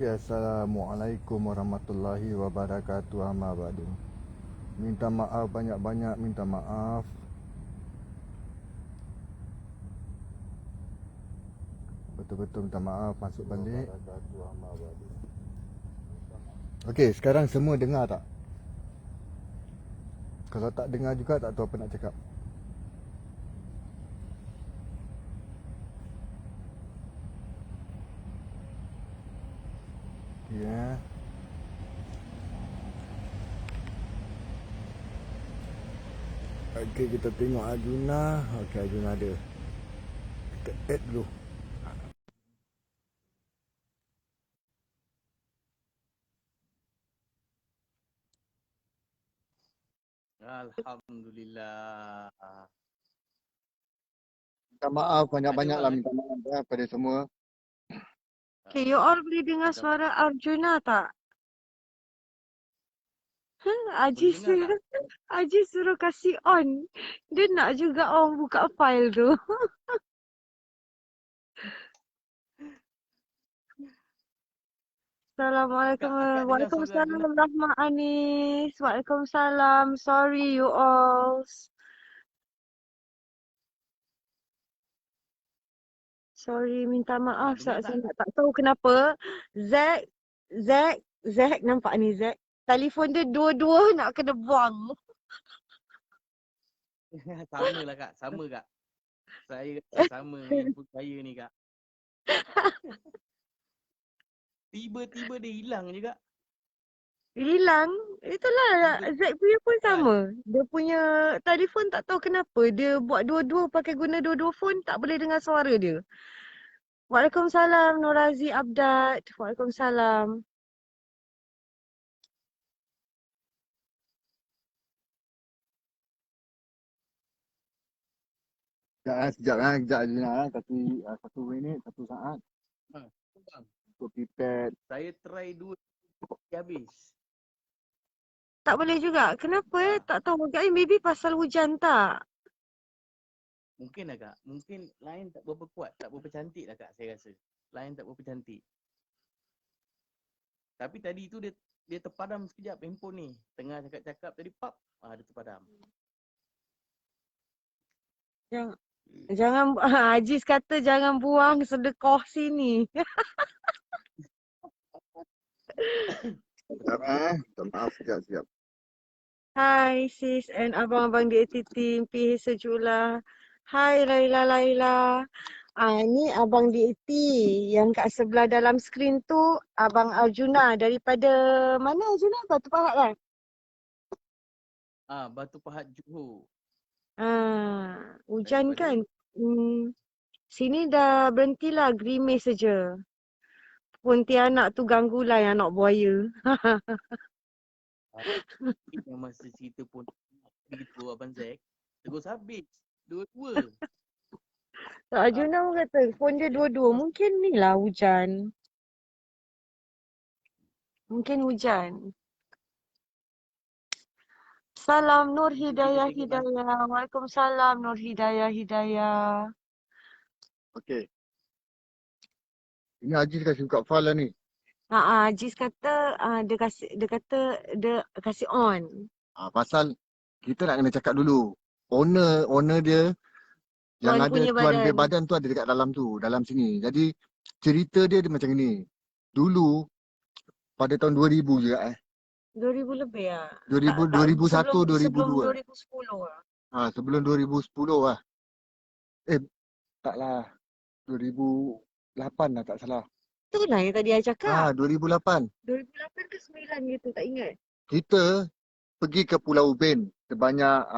Okey, Assalamualaikum warahmatullahi wabarakatuh. Amma ba'du. Minta maaf banyak-banyak, minta maaf. Betul-betul minta maaf, masuk balik. Okey, sekarang semua dengar tak? Kalau tak dengar juga tak tahu apa nak cakap. Okey Okey, kita tengok Arjuna. Okey, Arjuna ada. Kita add dulu. Alhamdulillah. Minta maaf banyak-banyak lah, minta maaf pada semua. Okay, you all boleh dengar suara Arjuna tak? Aji suruh kasih on. Dia nak juga orang buka file tu. Assalamualaikum. Waalaikumsalam Rahma Anis. Waalaikumsalam. Sorry you all. Sorry, minta maaf. Saya tak tahu kenapa. Zack nampak ni Zack. Telefon dia dua-dua nak kena buang. Sama lah Kak, sama Kak. Saya sama handphone saya ni Kak. Tiba-tiba dia hilang je Kak. Hilang? Itulah Zack punya pun sama. Dia punya telefon tak tahu kenapa. Dia buat dua-dua, pakai guna dua-dua phone, tak boleh dengar suara dia. Waalaikumsalam Norazi Abdad. Waalaikumsalam. Sekejap Arjuna. Satu minit, 1 saat. Untuk pipet. Saya try 2 habis. Tak boleh juga. Kenapa tak tahu. Agaknya maybe pasal hujan tak? Mungkin lah Kak. Mungkin line tak berapa kuat, tak berapa cantik lah Kak saya rasa. Line tak berapa cantik. Tapi tadi tu dia terpadam sekejap handphone ni. Tengah cakap-cakap tadi pap, dia terpadam. Jangan Aziz kata jangan buang sedekah sini. Maaf sekejap. Hai sis and abang-abang di team PH Sejula. Hai Laila. Ni abang DAT yang kat sebelah dalam skrin tu abang Arjuna daripada mana Arjuna? Batu Pahat kan? Batu Pahat Johor. Hujan kan? Sini dah berhentilah grimis saja. Pontianak tu ganggulah yang anak buaya. Yang masa cerita pun begitu Abang Zack, terus habis. Dua-dua. Tak, Arjuna pun kata phone dia dua-dua. Mungkin ni lah hujan. Mungkin hujan. Salam Nur Hidayah. Waalaikumsalam Nur Hidayah. Okey. Ini Aziz kasih buka file lah ni. Aziz kata dia kata dia kasih on. Pasal kita nak kena cakap dulu. Owner dia yang Tuan ada punya tuan badan. badan tu ada dekat dalam tu, dalam sini. Jadi cerita dia macam ni. Dulu pada tahun 2000 juga 2000 lebih lah. 2001, 2002. Sebelum 2010 lah. Sebelum 2010 lah. Taklah. 2008 lah tak salah. Itulah yang tadi saya cakap. 2008. 2008 ke 9 gitu, tak ingat. Kita pergi ke Pulau Ubin. Sebanyak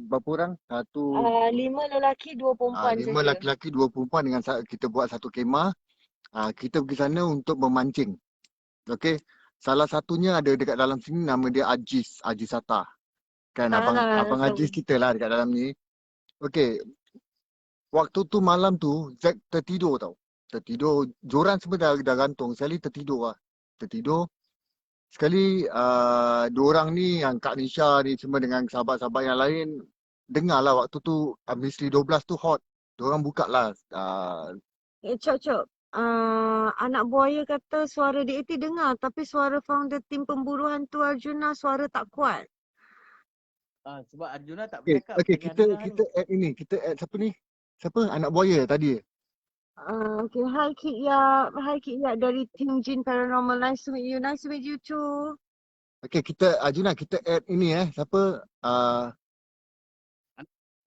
berapa orang? 5 lelaki, 2 perempuan 5 saja. lelaki, 2 perempuan dengan kita buat satu kemah. Kita pergi sana untuk memancing. Okey. Salah satunya ada dekat dalam sini, nama dia Aziz Sata. Kan abang Aziz kita lah dekat dalam ni. Okey. Waktu tu malam tu Zack tertidur tau. Joran semua dah gantung. Sekali tertidur. Sekali dua orang ni yang Kak Nisha ni semua dengan sahabat-sahabat yang lain dengar lah waktu tu Misteri 12 tu hot. Diorang buka lah. Cok. Anak buaya kata suara DAT dengar tapi suara founder tim pemburu hantu Arjuna suara tak kuat. Sebab Arjuna tak Okay, bercakap okay, dengar-dengar kita ni. add ini. Kita add siapa ni? Siapa? Anak buaya tadi. Okay, hi Kik Yak. Hi Kik Yak dari tim Jin Paranormal. Nice to meet you. Nice to meet you too. Okay, kita Arjuna, kita add ini siapa?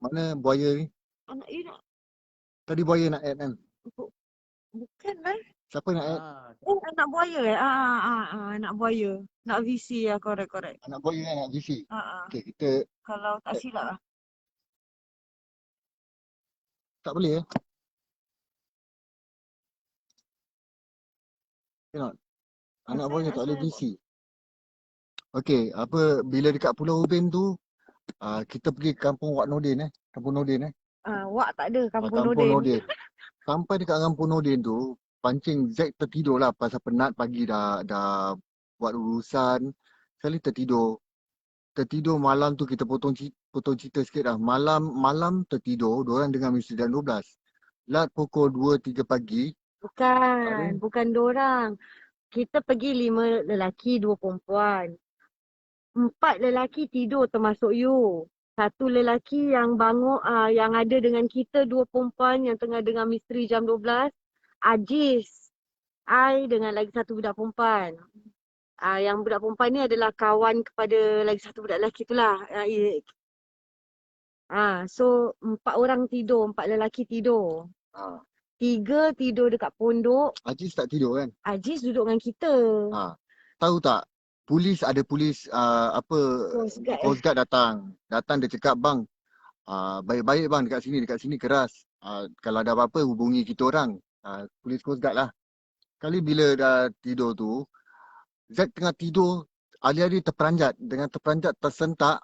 Mana buaya ni? Anak you nak? Tadi buaya nak add kan? Bukan lah. Siapa nak add? Oh, anak buaya anak buaya. Nak VC ya, correct. Anak buaya kan, nak VC. Okay, kita Kalau tak add. silap lah. Tak boleh Cannot. Anak buaya tak boleh VC. Okay, bila dekat Pulau Ubin tu, kita pergi kampung Wak Nordin Kampung Nordin Wak tak ada, Kampung Kampung Nordin. Nordin. Sampai dekat Kampung Nordin tu, pancing Zack tertidur lah pasal penat pagi dah buat urusan. Sekali tertidur. Tertidur malam tu kita potong cerita sikit dah. Malam tertidur, diorang dengar Misteri Jam 12. Lat pukul 2-3 pagi. Bukan dorang. Kita pergi 5 lelaki, 2 perempuan. 4 lelaki tidur termasuk you. 1 lelaki yang bangun, yang ada dengan kita, 2 perempuan yang tengah dengar Misteri Jam 12. Ajis. I dengan lagi 1 budak perempuan. Yang budak perempuan ni adalah kawan kepada lagi 1 budak lelaki tu lah. So 4 orang tidur, 4 lelaki tidur. 3 tidur dekat pondok. Ajis tak tidur kan? Ajis duduk dengan kita. Tahu tak? Ada polis Coast Guard datang. Datang dia cakap, bang, baik-baik bang dekat sini keras. Kalau ada apa-apa hubungi kita orang. Polis Coast Guard lah. Kali bila dah tidur tu, Zack tengah tidur, alih-alih terperanjat. Dengan terperanjat tersentak,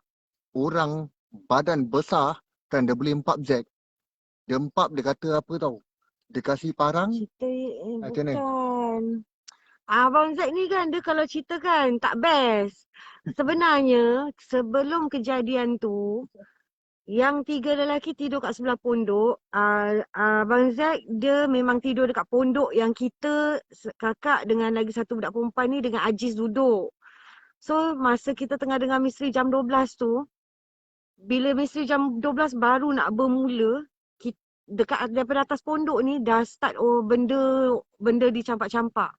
orang badan besar kan dia boleh empap Zack. Dia empap, dia kata apa tahu? Dia kasih parang. Bukan. Abang Zack ni kan, dia kalau cerita kan tak best. Sebenarnya sebelum kejadian tu, yang 3 lelaki tidur kat sebelah pondok. Abang Zack dia memang tidur dekat pondok yang kita, kakak dengan lagi 1 budak perempuan ni dengan Ajis duduk. So masa kita tengah dengar Misteri Jam 12 tu, bila Misteri Jam 12 baru nak bermula, dekat daripada atas pondok ni dah start benda dicampak-campak.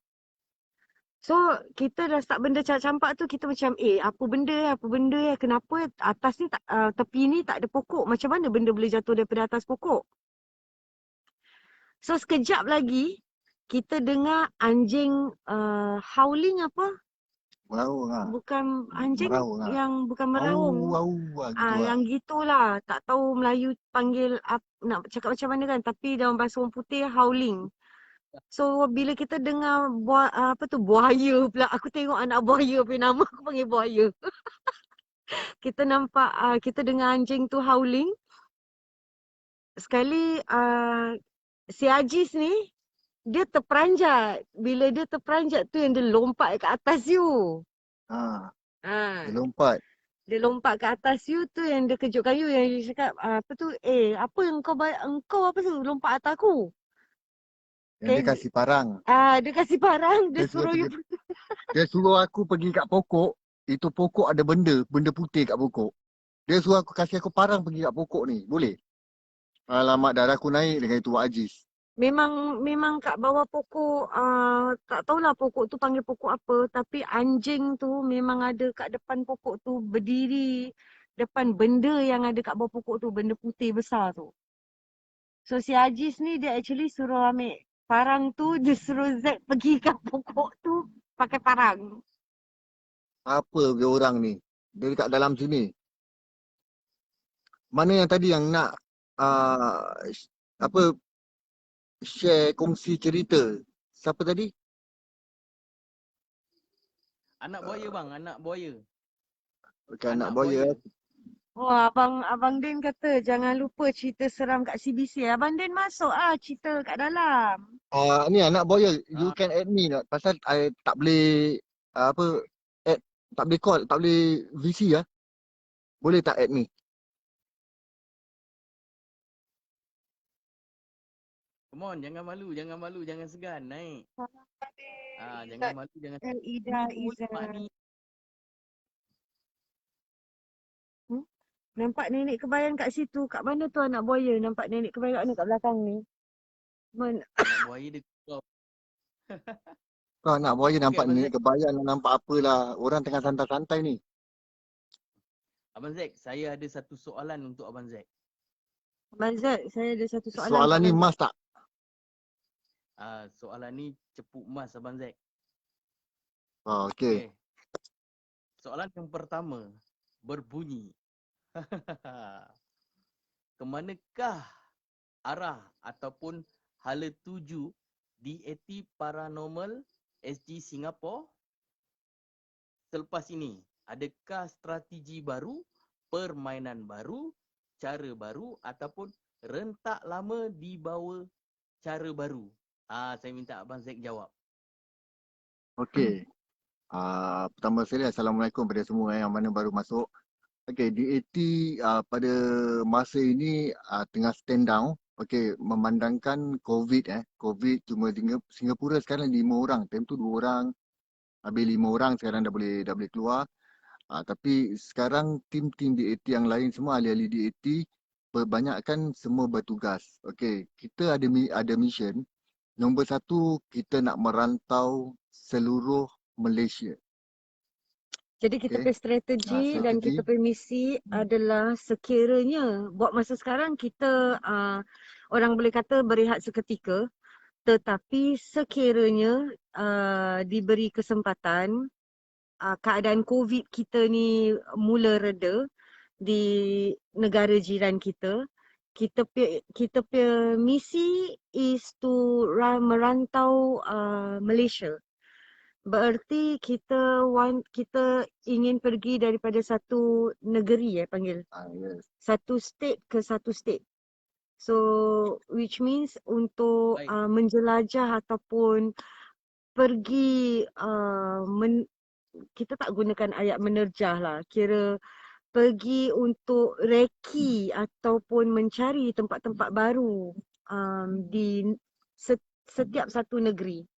So kita dah start benda campak tu, kita macam apa benda kenapa atas ni tak, tepi ni tak ada pokok, macam mana benda boleh jatuh daripada atas pokok. So sekejap lagi kita dengar anjing howling apa? Meraung lah. Bukan anjing Meraung lah. yang bukan meraung. Yang gitulah, tak tahu Melayu panggil nak cakap macam mana kan, tapi dalam bahasa orang putih howling. So bila kita dengar buaya pula, aku tengok anak buaya punya nama aku panggil buaya. Kita nampak, kita dengar anjing tu howling. Sekali si Ajis ni dia terperanjat. Bila dia terperanjat tu yang dia lompat ke atas you. Dia lompat. Dia lompat ke atas you tu yang dia kejutkan you, yang dia cakap apa yang engkau apa tu lompat atas aku. Yang dia kasih parang. Dia kasih parang, dia suruh you. Dia suruh aku pergi kat pokok. Itu pokok ada benda putih kat pokok. Dia suruh kasih aku parang pergi kat pokok ni. Boleh? Alamak, darah aku naik dengan itu Wak Ajis. Memang kat bawah pokok, tak tahulah pokok tu panggil pokok apa, tapi anjing tu memang ada kat depan pokok tu, berdiri depan benda yang ada kat bawah pokok tu, benda putih besar tu. So si Ajis ni dia actually suruh ambil parang tu, dia suruh Zack pergi kat pokok tu pakai parang. Apa dia orang ni? Dia dekat dalam sini. Mana yang tadi yang nak share kongsi cerita? Siapa tadi? Anak buaya bang, anak buaya. Bukan anak buaya. Abang Din kata jangan lupa cerita seram kat CBC. Abang Din masuk cerita kat dalam. Ni anak buaya, you can add me not? Pasal I tak boleh add, tak boleh call, tak boleh VC ya. Boleh tak add me? Come on, jangan malu, jangan segan, naik. Jangan Kak malu, jangan Ida ni Iza. ulama ni. Nampak nenek kebayan kat situ. Kat mana tu anak buaya? Nampak nenek kebayan kat mana kat belakang ni? Anak buaya dia keluar. Kau nak buaya Okey, nampak Abang ni Zack. kebayang nampak apalah. Orang tengah santai-santai ni. Abang Zack, saya ada satu soalan untuk Abang Zack. Abang Zat, saya ada satu soalan untuk Soalan ni Abang Zat. mas tak? Soalan ni cepu emas Abang Zack. Oh, okey. Okey. Soalan yang pertama berbunyi. Kemanakah arah ataupun hala tuju DAT Paranormal SG Singapore selepas ini? Adakah strategi baru, permainan baru, cara baru ataupun rentak lama dibawa cara baru? Saya minta Abang Zack jawab. Okey. Pertama sekali Assalamualaikum kepada semua yang mana baru masuk. Okey, DAT pada masa ini tengah stand down. Okey, memandangkan COVID COVID cuma Singapura sekarang 5 orang. Time tu 2 orang. Habis 5 orang sekarang dah boleh keluar. Tapi sekarang tim-tim DAT yang lain semua ahli-ahli DAT kebanyakan semua bertugas. Okey, kita ada mission. Nombor satu, kita nak merantau seluruh Malaysia. Jadi kita punya strategi dan Strategi. kita punya misi adalah sekiranya buat masa sekarang kita orang boleh kata berehat seketika, tetapi sekiranya diberi kesempatan keadaan COVID kita ni mula reda di negara jiran kita, kita punya misi is to merantau Malaysia. Bererti kita ingin pergi daripada satu negeri panggil. Yes. Satu state ke satu state. So which means untuk Baik. menjelajah ataupun pergi kita tak gunakan ayat menerjah lah. Kira pergi untuk reki ataupun mencari tempat-tempat baru di setiap satu negeri.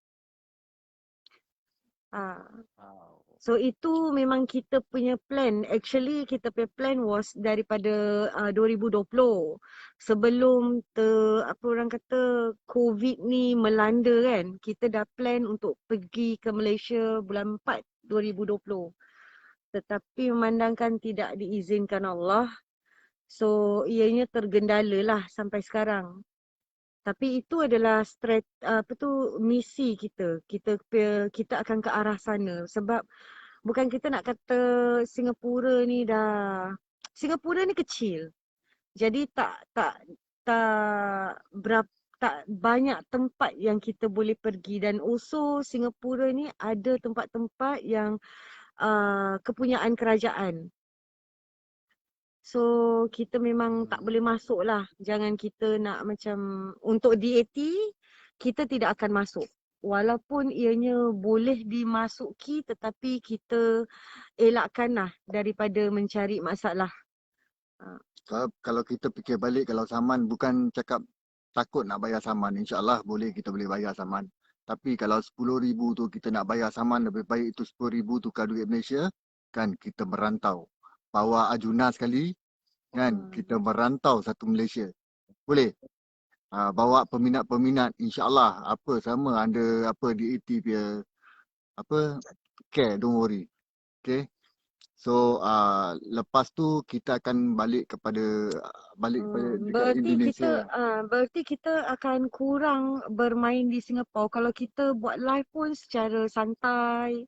So itu memang kita punya plan. Actually kita punya plan was daripada 2020. Sebelum apa orang kata COVID ni melanda kan. Kita dah plan untuk pergi ke Malaysia bulan 4 2020. Tetapi memandangkan tidak diizinkan Allah. So ianya tergendala lah sampai sekarang. Tapi itu adalah misi kita. Kita akan ke arah sana sebab bukan kita nak kata Singapura ni kecil. Jadi tak banyak tempat yang kita boleh pergi dan also Singapura ni ada tempat-tempat yang kepunyaan kerajaan. So kita memang tak boleh masuk lah. Jangan kita nak macam untuk DAT kita tidak akan masuk. Walaupun ianya boleh dimasuki tetapi kita elakkan lah daripada mencari masalah. Kalau kita fikir balik, kalau saman bukan cakap takut nak bayar saman. InsyaAllah boleh, kita boleh bayar saman. Tapi kalau 10,000 tu kita nak bayar saman, lebih baik itu 10,000 tukar duit Malaysia. Kan kita merantau. Bawa Ajuna sekali. Kan kita merantau satu Malaysia. Boleh? Bawa peminat-peminat. InsyaAllah apa sama ada apa DAT punya care, don't worry. Okay. So lepas tu kita akan balik kepada dekat Indonesia. Berarti kita akan kurang bermain di Singapura. Kalau kita buat live pun secara santai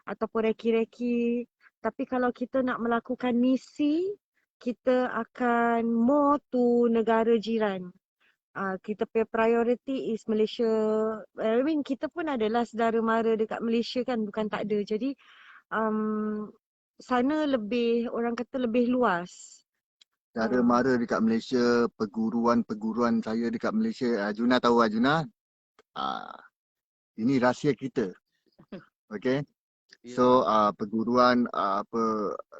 ataupun reki-reki. Tapi kalau kita nak melakukan misi, kita akan more to negara jiran. Kita punya priority is Malaysia. I mean kita pun adalah saudara mara dekat Malaysia kan, bukan tak ada. Jadi sana lebih, orang kata lebih luas. Saudara mara dekat Malaysia, perguruan saya dekat Malaysia. Ajuna tahu Ajuna? Ini rahsia kita. Okay. So perguruan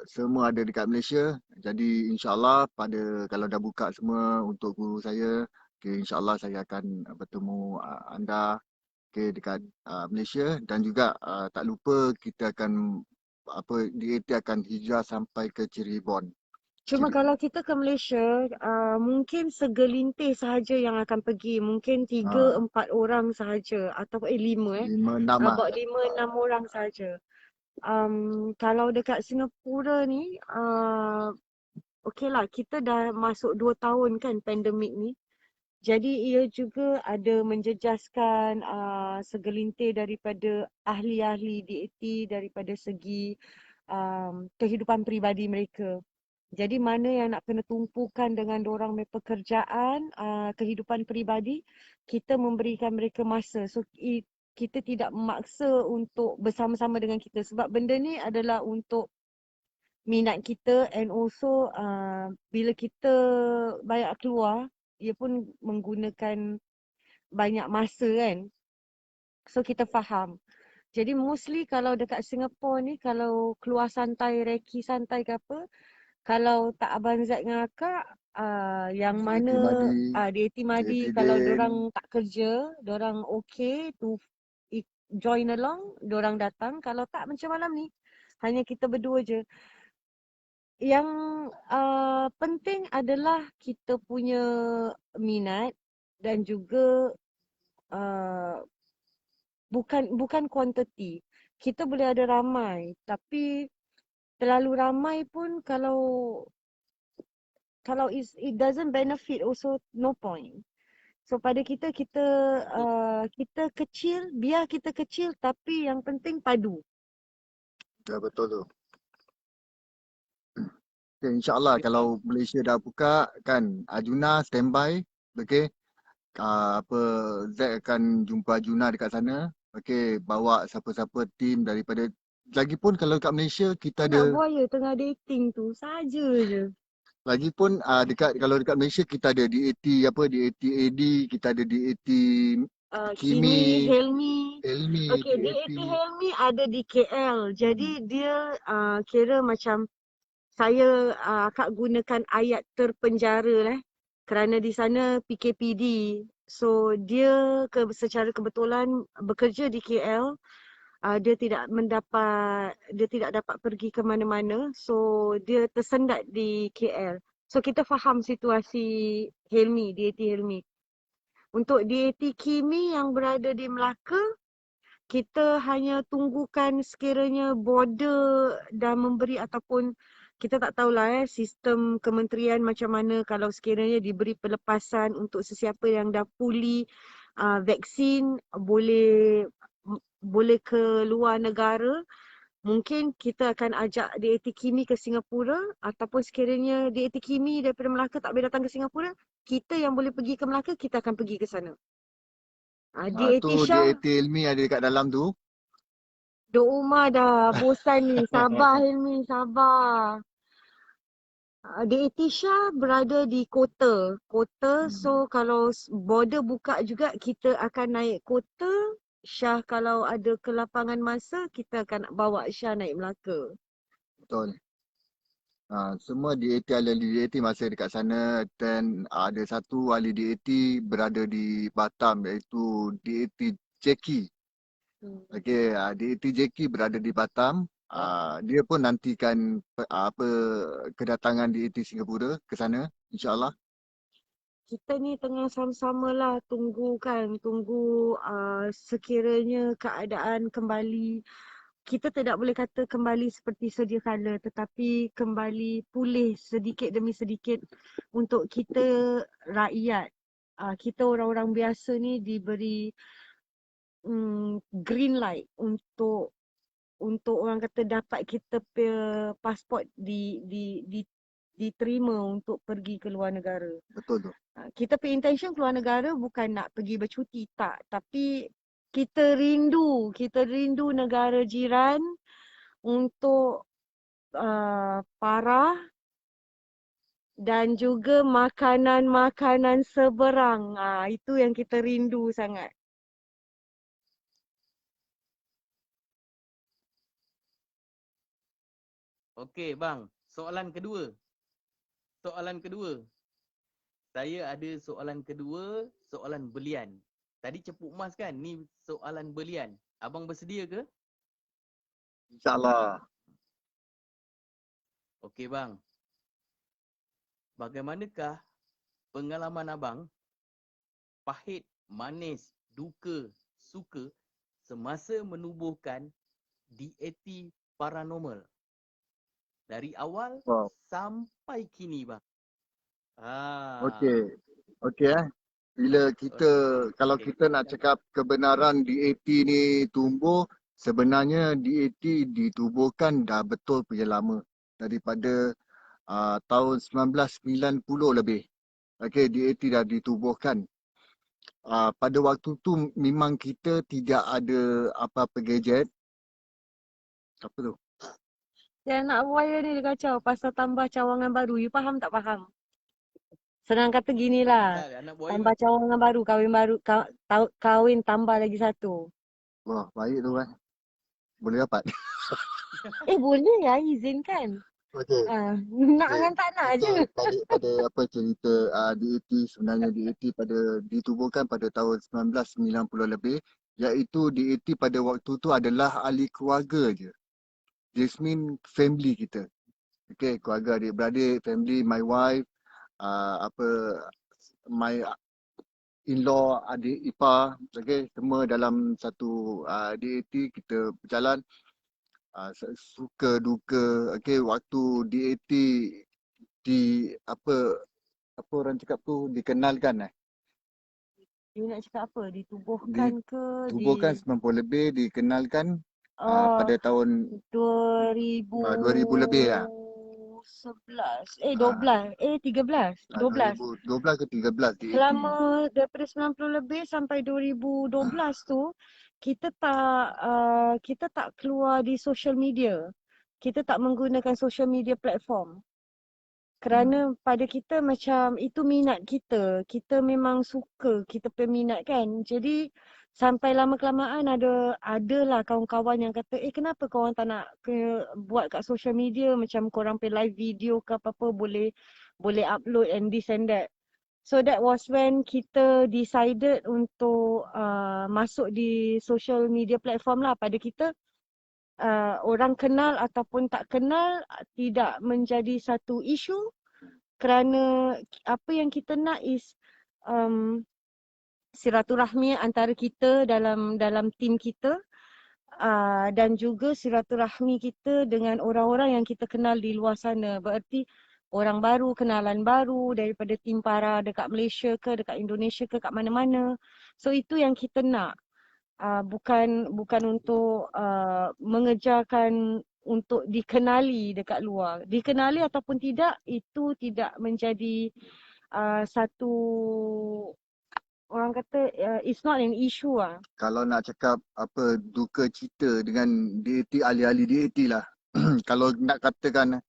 semua ada dekat Malaysia. Jadi insyaAllah kalau dah buka semua untuk guru saya, Okay, insyaAllah saya akan bertemu anda dekat Malaysia, dan juga tak lupa kita akan DAT akan hijrah sampai ke Cirebon. Cuma kalau kita ke Malaysia, mungkin segelintir sahaja yang akan pergi. Mungkin 3-4 orang sahaja. Atau 5 5-6 About 5-6 orang sahaja. Kalau dekat Singapura ni, okey lah, kita dah masuk 2 tahun kan pandemik ni. Jadi ia juga ada menjejaskan segelintir daripada ahli-ahli DAT daripada segi kehidupan peribadi mereka. Jadi mana yang nak kena tumpukan dengan dorang punya pekerjaan, kehidupan peribadi, kita memberikan mereka masa. So kita tidak memaksa untuk bersama-sama dengan kita sebab benda ni adalah untuk minat kita, and also bila kita banyak keluar, ia pun menggunakan banyak masa kan. So kita faham. Jadi mostly kalau dekat Singapura ni, kalau keluar santai, reki santai ke apa, kalau tak Abang Zat dengan akak, yang DAT mana Madi, DAT Madi, DAT kalau Dan. dorang tak kerja, dorang okay to join along, dorang datang. Kalau tak macam malam ni, hanya kita berdua je. Yang penting adalah kita punya minat dan juga bukan kuantiti. Kita boleh ada ramai, tapi terlalu ramai pun kalau it doesn't benefit also, no point. So pada kita kita kecil, biar kita kecil tapi yang penting padu. Ya, betul tu. Okay, InsyaAllah kalau Malaysia dah buka kan, Ajuna standby. Okay. Zack akan jumpa Ajuna dekat sana. Okay, bawa siapa-siapa tim daripada. Lagipun kalau dekat Malaysia kita Anak ada. buaya tengah dating tu, saja je. Lagipun kalau dekat Malaysia kita ada DAT DAT AD, kita ada DAT Kimi, Kimi, Helmi. Elmi, Okay, DAT. DAT Helmi ada di KL. Jadi dia kira macam saya akak gunakan ayat terpenjara kerana di sana PKPD. So dia secara kebetulan bekerja di KL. Dia tidak dapat pergi ke mana-mana. So dia tersendat di KL. So kita faham situasi Helmi, DAT Helmi. Untuk DAT Kimi yang berada di Melaka, kita hanya tunggukan sekiranya border dah memberi, ataupun kita tak tahulah sistem kementerian macam mana kalau sekiranya diberi pelepasan untuk sesiapa yang dah pulih vaksin boleh ke luar negara. Mungkin kita akan ajak DAT Kimi ke Singapura, ataupun sekiranya DAT Kimi daripada Melaka tak boleh datang ke Singapura, kita yang boleh pergi ke Melaka, kita akan pergi ke sana. DAT Tu Shah, DAT Elmi ada dekat dalam tu. duk rumah dah, bosan ni. Sabar Hilmi, sabar. DAT Shah berada di kota. So kalau border buka juga, kita akan naik kota. Shah kalau ada kelapangan masa, kita akan bawa Shah naik Melaka. Betul. Semua DAT ahli DAT masih dekat sana, dan ada satu ahli DAT berada di Batam, iaitu DAT Jackie. Okey, DAT Jackie berada di Batam. Dia pun nantikan kedatangan DAT Singapura ke sana, insyaAllah. Kita ni tengah sama-sama lah tunggu sekiranya keadaan kembali. Kita tidak boleh kata kembali seperti sedia kala, tetapi kembali pulih sedikit demi sedikit untuk kita rakyat. Kita orang-orang biasa ni diberi green light untuk orang kata dapat kita punya pasport diterima untuk pergi ke luar negara. Betul tu. Kita punya intention keluar negara bukan nak pergi bercuti, tak. Tapi kita rindu negara jiran untuk parah dan juga makanan-makanan seberang. Itu yang kita rindu sangat. Okey bang, soalan kedua. Saya ada soalan kedua, soalan belian. Tadi cepuk emas kan? Ni soalan belian. Abang bersedia ke? InsyaAllah. Okey bang. Bagaimanakah pengalaman abang pahit, manis, duka, suka semasa menubuhkan DAT paranormal? Dari awal Wow. sampai kini bang. Okey. Okey Bila kita, kalau Okey. kita nak cakap kebenaran DAT ni tumbuh, sebenarnya DAT ditubuhkan dah betul punya lama. Daripada tahun 1990 lebih. Okey, DAT dah ditubuhkan. Pada waktu tu memang kita tidak ada apa-apa gadget. Apa tu? Yang nak buaya ni dia kacau pasal tambah cawangan baru. You faham tak faham? Senang kata gini lah. Anak buaya. Tambah cawangan baru, kahwin tambah lagi satu. Wah, baik tu kan. Boleh dapat. Boleh lah, izinkan. Okey. Nak Okey. dengan tak nak je. Kita balik pada apa cerita DAT. Sebenarnya DAT ditubuhkan pada tahun 1990 lebih, iaitu DAT pada waktu tu adalah ahli keluarga je. This mean family kita. Okey, keluarga adik-beradik, family, my wife, my in-law, adik ipar, okey, semua dalam satu DAT kita berjalan. Suka duka, okey, waktu DAT di apa orang cakap tu dikenalkan You nak cakap apa? Ditubuhkan ke? ditubuhkan 90 lebih, dikenalkan Oh, pada tahun 2000 lebih lah. 2011. 13. 12. 2012 ke 13 DAT. Selama daripada 90 lebih sampai 2012 tu, kita tak keluar di social media. Kita tak menggunakan social media platform. Kerana pada kita macam itu minat kita. Kita memang suka kita peminat kan. Jadi sampai lama-kelamaan adalah kawan-kawan yang kata, kenapa korang tak nak buat kat social media macam korang pergi live video ke apa-apa boleh upload and this and that. So that was when kita decided untuk masuk di social media platform lah. Pada kita orang kenal ataupun tak kenal tidak menjadi satu isu. Kerana apa yang kita nak is silaturahmi antara kita dalam tim kita dan juga silaturahmi kita dengan orang-orang yang kita kenal di luar sana. Berarti orang baru, kenalan baru daripada tim para dekat Malaysia ke, dekat Indonesia ke, kat mana-mana. So itu yang kita nak. Bukan untuk mengejarkan untuk dikenali dekat luar. Dikenali ataupun tidak, itu tidak menjadi satu, orang kata it's not an issue lah. Kalau nak cakap apa duka cita dengan DAT, ahli-ahli DAT lah. Kalau nak katakan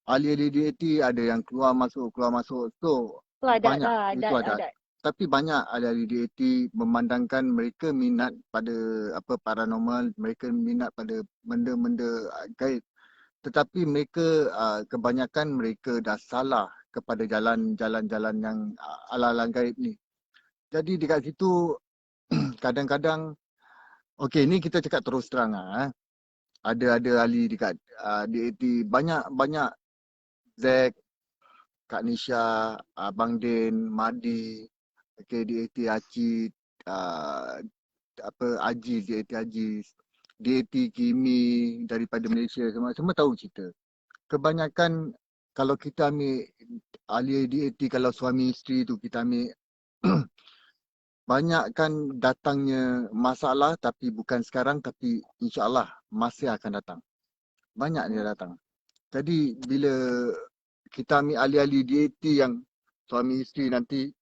ahli-ahli DAT ada yang keluar masuk. So Itu adat banyak, lah, itu adat. Tapi banyak ahli-ahli DAT memandangkan mereka minat pada apa paranormal, mereka minat pada benda-benda gaib. Tetapi mereka kebanyakan mereka dah salah kepada jalan-jalan yang ala-ala gaib ni. Jadi dekat situ kadang-kadang, okey ni kita cakap terus terang lah. Ada ahli dekat DAT, banyak Zack, Kak Nisha, Abang Din, Madi, okey DAT Aci, Ajiz, DAT Ajiz, DAT Kimi daripada Malaysia, semua tahu cerita. Kebanyakan kalau kita ambil ahli DAT, kalau suami isteri tu kita ambil banyak kan datangnya masalah, tapi bukan sekarang, tapi insyaAllah masih akan datang. Banyak dia datang. Jadi bila kita ambil ahli-ahli DAT yang suami isteri nanti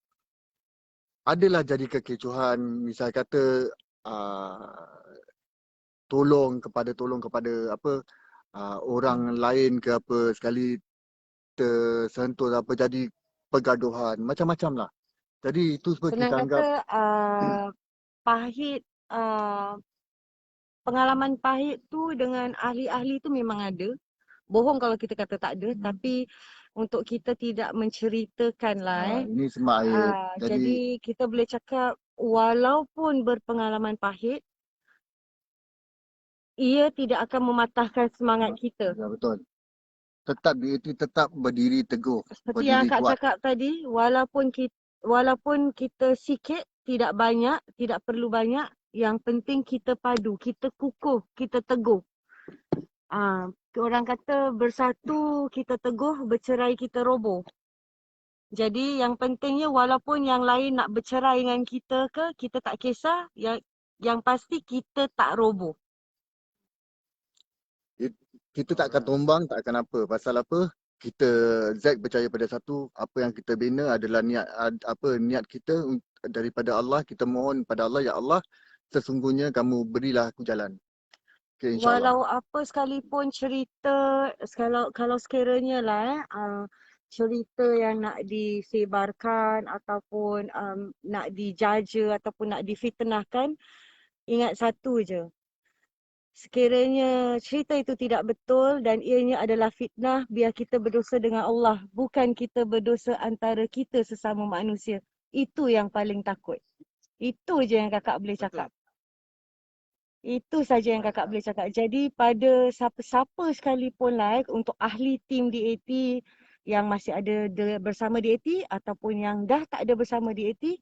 adalah jadi kekecohan, misal kata tolong kepada apa orang lain ke apa, sekali tersentuh apa jadi pergaduhan, macam-macam lah. Jadi itu semua Senang kita anggap kata pahit, pengalaman pahit tu dengan ahli-ahli tu memang ada. Bohong kalau kita kata tak ada. Tapi untuk kita tidak menceritakan lah. Ini semak air. Jadi kita boleh cakap walaupun berpengalaman pahit, ia tidak akan mematahkan semangat kita. Ya, betul. Tetap BAT tetap berdiri teguh, Seperti yang berdiri Kak kuat. cakap tadi, walaupun kita sikit, tidak banyak, tidak perlu banyak, yang penting kita padu, kita kukuh, kita teguh. Orang kata bersatu kita teguh, bercerai kita roboh. Jadi yang pentingnya walaupun yang lain nak bercerai dengan kita ke, kita tak kisah, yang pasti kita tak roboh. Kita tak akan tumbang, tak akan apa. Pasal apa? Kita Zack percaya pada satu, apa yang kita bina adalah niat kita daripada Allah. Kita mohon pada Allah, ya Allah, sesungguhnya kamu berilah aku jalan. Okay, insyaAllah. Walau apa sekalipun cerita, kalau sekiranya lah cerita yang nak disebarkan ataupun nak dijaja ataupun nak difitnahkan, ingat satu je. Sekiranya cerita itu tidak betul dan ianya adalah fitnah, biar kita berdosa dengan Allah. Bukan kita berdosa antara kita sesama manusia. Itu yang paling takut. Itu je yang kakak boleh cakap. Itu saja yang kakak boleh cakap. Jadi pada siapa-siapa sekalipun lah untuk ahli tim DAT yang masih ada bersama DAT ataupun yang dah tak ada bersama DAT,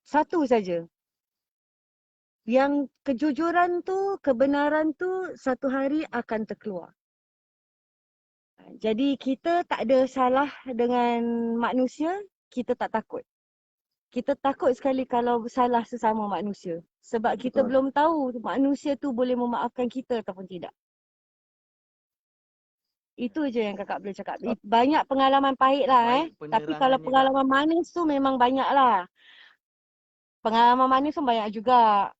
satu saja. Yang kejujuran tu, kebenaran tu satu hari akan terkeluar. Jadi kita tak ada salah dengan manusia, kita tak takut. Kita takut sekali kalau salah sesama manusia. Sebab kita Betul. belum tahu manusia tu boleh memaafkan kita ataupun tidak. Itu je yang kakak boleh cakap. Banyak pengalaman pahit lah Tapi kalau pengalaman manis tu memang banyak lah. Pengalaman manis tu banyak juga.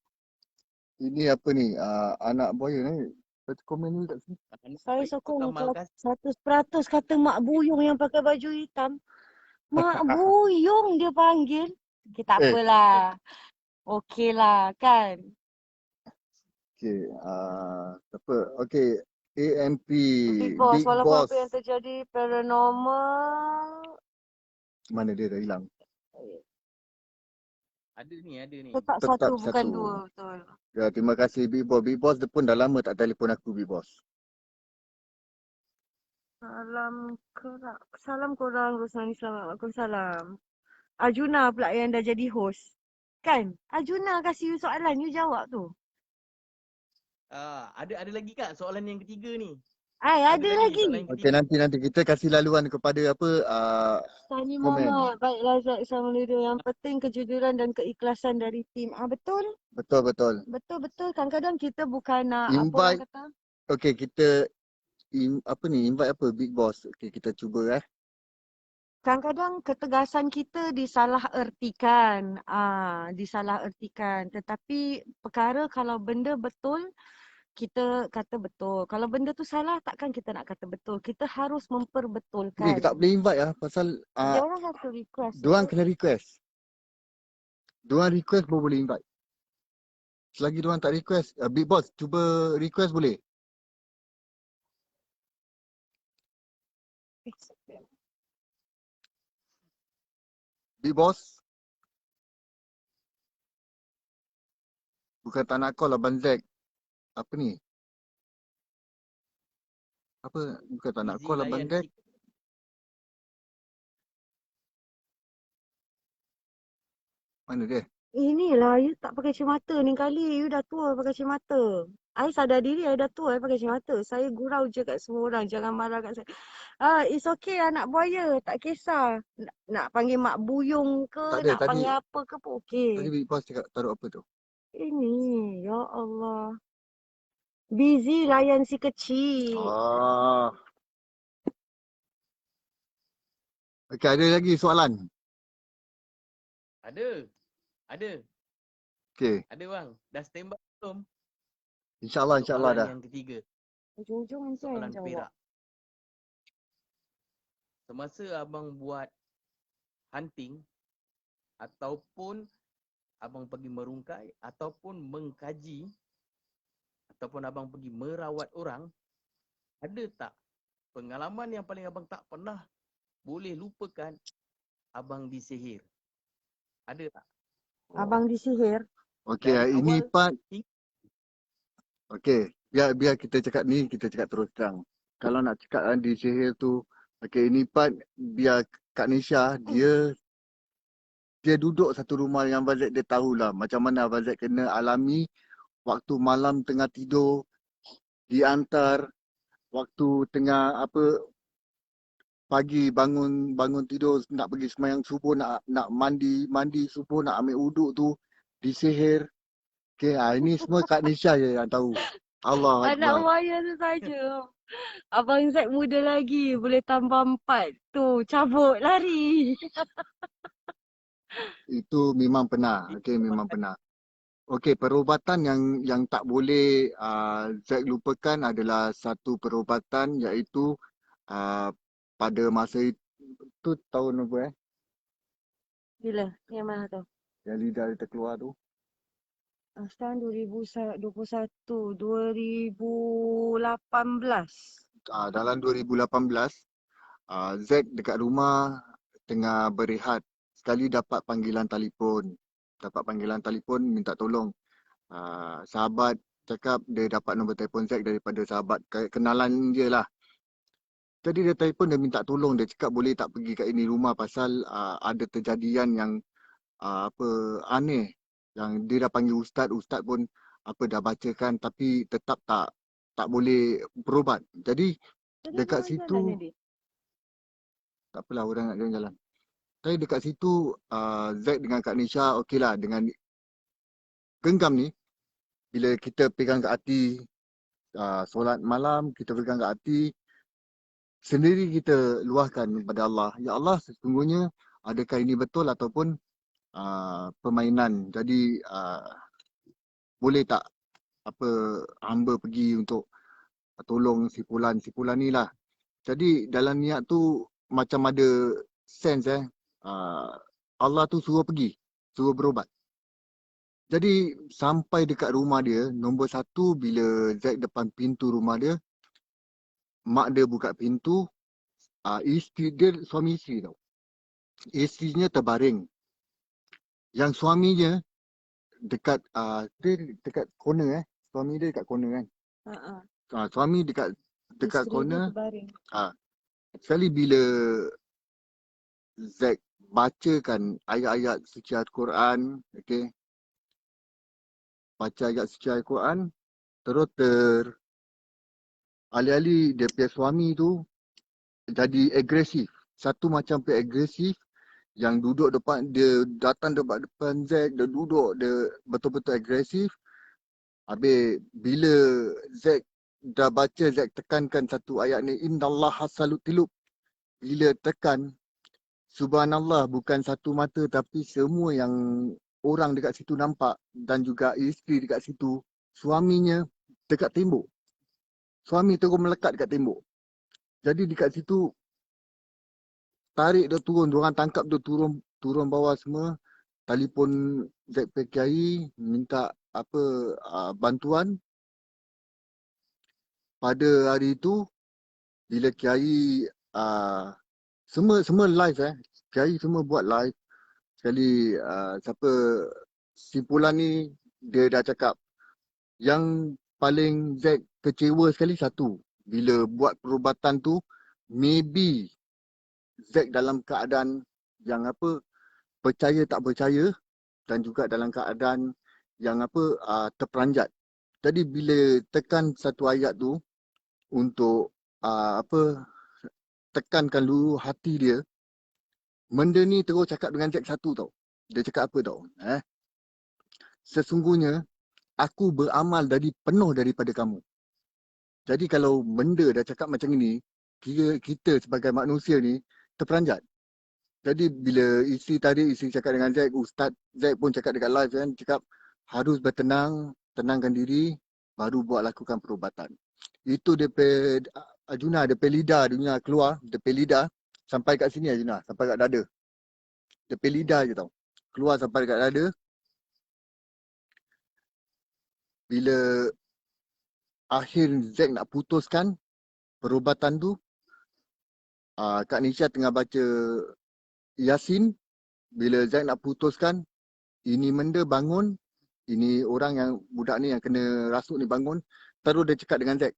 Ini apa ni? Anak buaya ni. Baca komen dulu kat sini. Saya sokong 100% kata Mak Buyung yang pakai baju hitam. Mak Buyung dia panggil. Okay, tak apalah. Okey lah kan. Okay. Apa? Okay. AMP. Big Boss, Big walaupun Boss. apa yang terjadi paranormal. Mana dia dah hilang? Ada ni. Tetap satu bukan dua, betul. Ya, terima kasih Big Boss. Big Boss dia pun dah lama tak telefon aku, Big Boss. Salam korang, Rosmani, Assalamualaikum, salam. Arjuna pula yang dah jadi host. Kan? Arjuna kasih you soalan, you jawab tu. Ada lagi Kak soalan yang ketiga ni. Ada lagi. Okey, nanti kita kasih laluan kepada apa Tani komen. Muhammad, baiklah Zak, Assalamualaikum. Yang penting kejujuran dan keikhlasan dari tim. Betul? Betul. Betul. Kadang-kadang kita bukan nak Invite. apa orang kata. Okey, kita invite apa Big Boss. Okey, kita cuba Kadang-kadang ketegasan kita disalahertikan. Disalahertikan. Tetapi perkara kalau benda betul, kita kata betul. Kalau benda tu salah, takkan kita nak kata betul. Kita harus memperbetulkan. Ni tak boleh invite pasal Dia orang have to request. diorang kena request. Diorang request baru boleh invite. Selagi diorang tak request, Big Boss cuba request boleh? Big Boss? Bukan tak nak call Abang Zack. Apa ni? Apa? Bukan tak nak call Abang Zack. Mana dia? Inilah, you tak pakai kacamata ni kali. You dah tua pakai kacamata. I sadar diri, I dah tua, I pakai kacamata. Saya gurau je kat semua orang. Jangan marah kat saya. It's okay anak buaya. Tak kisah. Nak panggil Mak Buyung ke, Tak ada, nak panggil apa ke pun okey. Tadi Big Boss cakap taruh apa tu? Ini, ya Allah. Busy layan si kecil. Okey, ada lagi soalan? Ada. Okey. Ada bang. Dah standby belum? InsyaAllah dah. Soalan yang ketiga. Ujung-ujung nanti Soalan yang perak. jawab. Semasa abang buat hunting ataupun abang pergi merungkai ataupun mengkaji ataupun abang pergi merawat orang, ada tak pengalaman yang paling abang tak pernah boleh lupakan, abang disihir. Ada tak? Abang disihir. Okey, Dari ini awal part. hingga Okey, biar kita cakap ni, kita cakap terus terang. Kalau nak cakap di sihir tu, okey, ini part biar Kak Nisha, dia duduk satu rumah yang Abang Zack, dia tahulah macam mana Abang Zack kena alami waktu malam tengah tidur, diantar, waktu tengah pagi bangun tidur nak pergi sembahyang subuh, nak mandi subuh, nak ambil wuduk tu disihir. Okey, ini semua Kak Nisha je yang tahu. Allah Anak Akbar. buaya tu saja. Abang Zack muda lagi. Boleh tambah 4 tu. Cabut, lari. Itu memang pernah. itu Okey, memang abang pernah. Okey, perubatan yang tak boleh Zack lupakan adalah satu perubatan, iaitu pada masa itu tahun apa Bila? Yang mana tu? yang lidah dia terkeluar tu. Sekarang 2021. 2018. Dalam 2018, Zack dekat rumah tengah berehat. Sekali dapat panggilan telefon. Minta tolong. Sahabat cakap dia dapat nombor telefon Zack daripada sahabat kenalan dia lah. Jadi dia telefon, dia minta tolong, dia cakap boleh tak pergi kat ini rumah pasal ada kejadian yang aneh, yang dia dah panggil ustaz pun dah bacakan tapi tetap tak boleh berubat. Jadi Tadi dekat jalan-jalan situ, ni, Dik. tak apalah orang nak jalan-jalan. Tapi dekat situ Zack dengan Kak Nisha okeylah, dengan genggam ni bila kita pegang kat hati, solat malam kita pegang kat hati, sendiri kita luahkan kepada Allah. Ya Allah, sesungguhnya adakah ini betul ataupun permainan. Jadi boleh tak hamba pergi untuk tolong si fulan ni lah. Jadi dalam niat tu macam ada sense Allah tu suruh pergi, suruh berubat. Jadi sampai dekat rumah dia, nombor satu bila Zack depan pintu rumah dia, mak dia buka pintu, isteri dia, suami isteri tau. Isterinya terbaring. Yang suaminya dekat dia dekat corner suami dia dekat corner kan. Suami dekat Isteri dia corner. terbaring. Sekali bila Zack bacakan ayat-ayat suci Al-Quran, okey, baca ayat suci Al-Quran, terus alih-alih dia punya suami tu jadi agresif. Satu macam agresif, yang duduk depan dia, datang depan Zack, dia duduk, dia betul-betul agresif. Habis bila Zack dah baca, Zack tekankan satu ayat ni, innallaha salutilub. Bila tekan, subhanallah, bukan satu mata tapi semua yang orang dekat situ nampak, dan juga isteri dekat situ, suaminya dekat tembok. Suami terus melekat dekat tembok. Jadi dekat situ tarik dia turun, diorang tangkap dia turun bawah semua. Telefon Zack Kiai minta bantuan. Pada hari itu bila Kiai semua live Kiai semua buat live. Sekali siapa simpulan ni, dia dah cakap yang paling Zack kecewa sekali satu, bila buat perubatan tu maybe Zack dalam keadaan yang percaya tak percaya, dan juga dalam keadaan yang terperanjat. Jadi bila tekan satu ayat tu untuk tekankan dulu hati dia, benda ni terus cakap dengan Zack satu tau. Dia cakap apa tau? Sesungguhnya aku beramal penuh daripada kamu. Jadi kalau benda dah cakap macam ni, kita sebagai manusia ni terperanjat. Jadi bila isteri cakap dengan Zack, Ustaz Zack pun cakap dekat live kan, cakap harus bertenang, tenangkan diri, baru buat lakukan perubatan. Itu DP Ajuna, DP lidah dunia keluar, DP lidah sampai kat sini Ajuna, sampai kat dada. DP lidah je tau. Keluar sampai kat dada. Bila akhir Zack nak putuskan perubatan tu, Kak Nisha tengah baca Yasin. Bila Zack nak putuskan, ini benda bangun, ini orang yang budak ni yang kena rasuk ni bangun, terus dia cakap dengan Zack,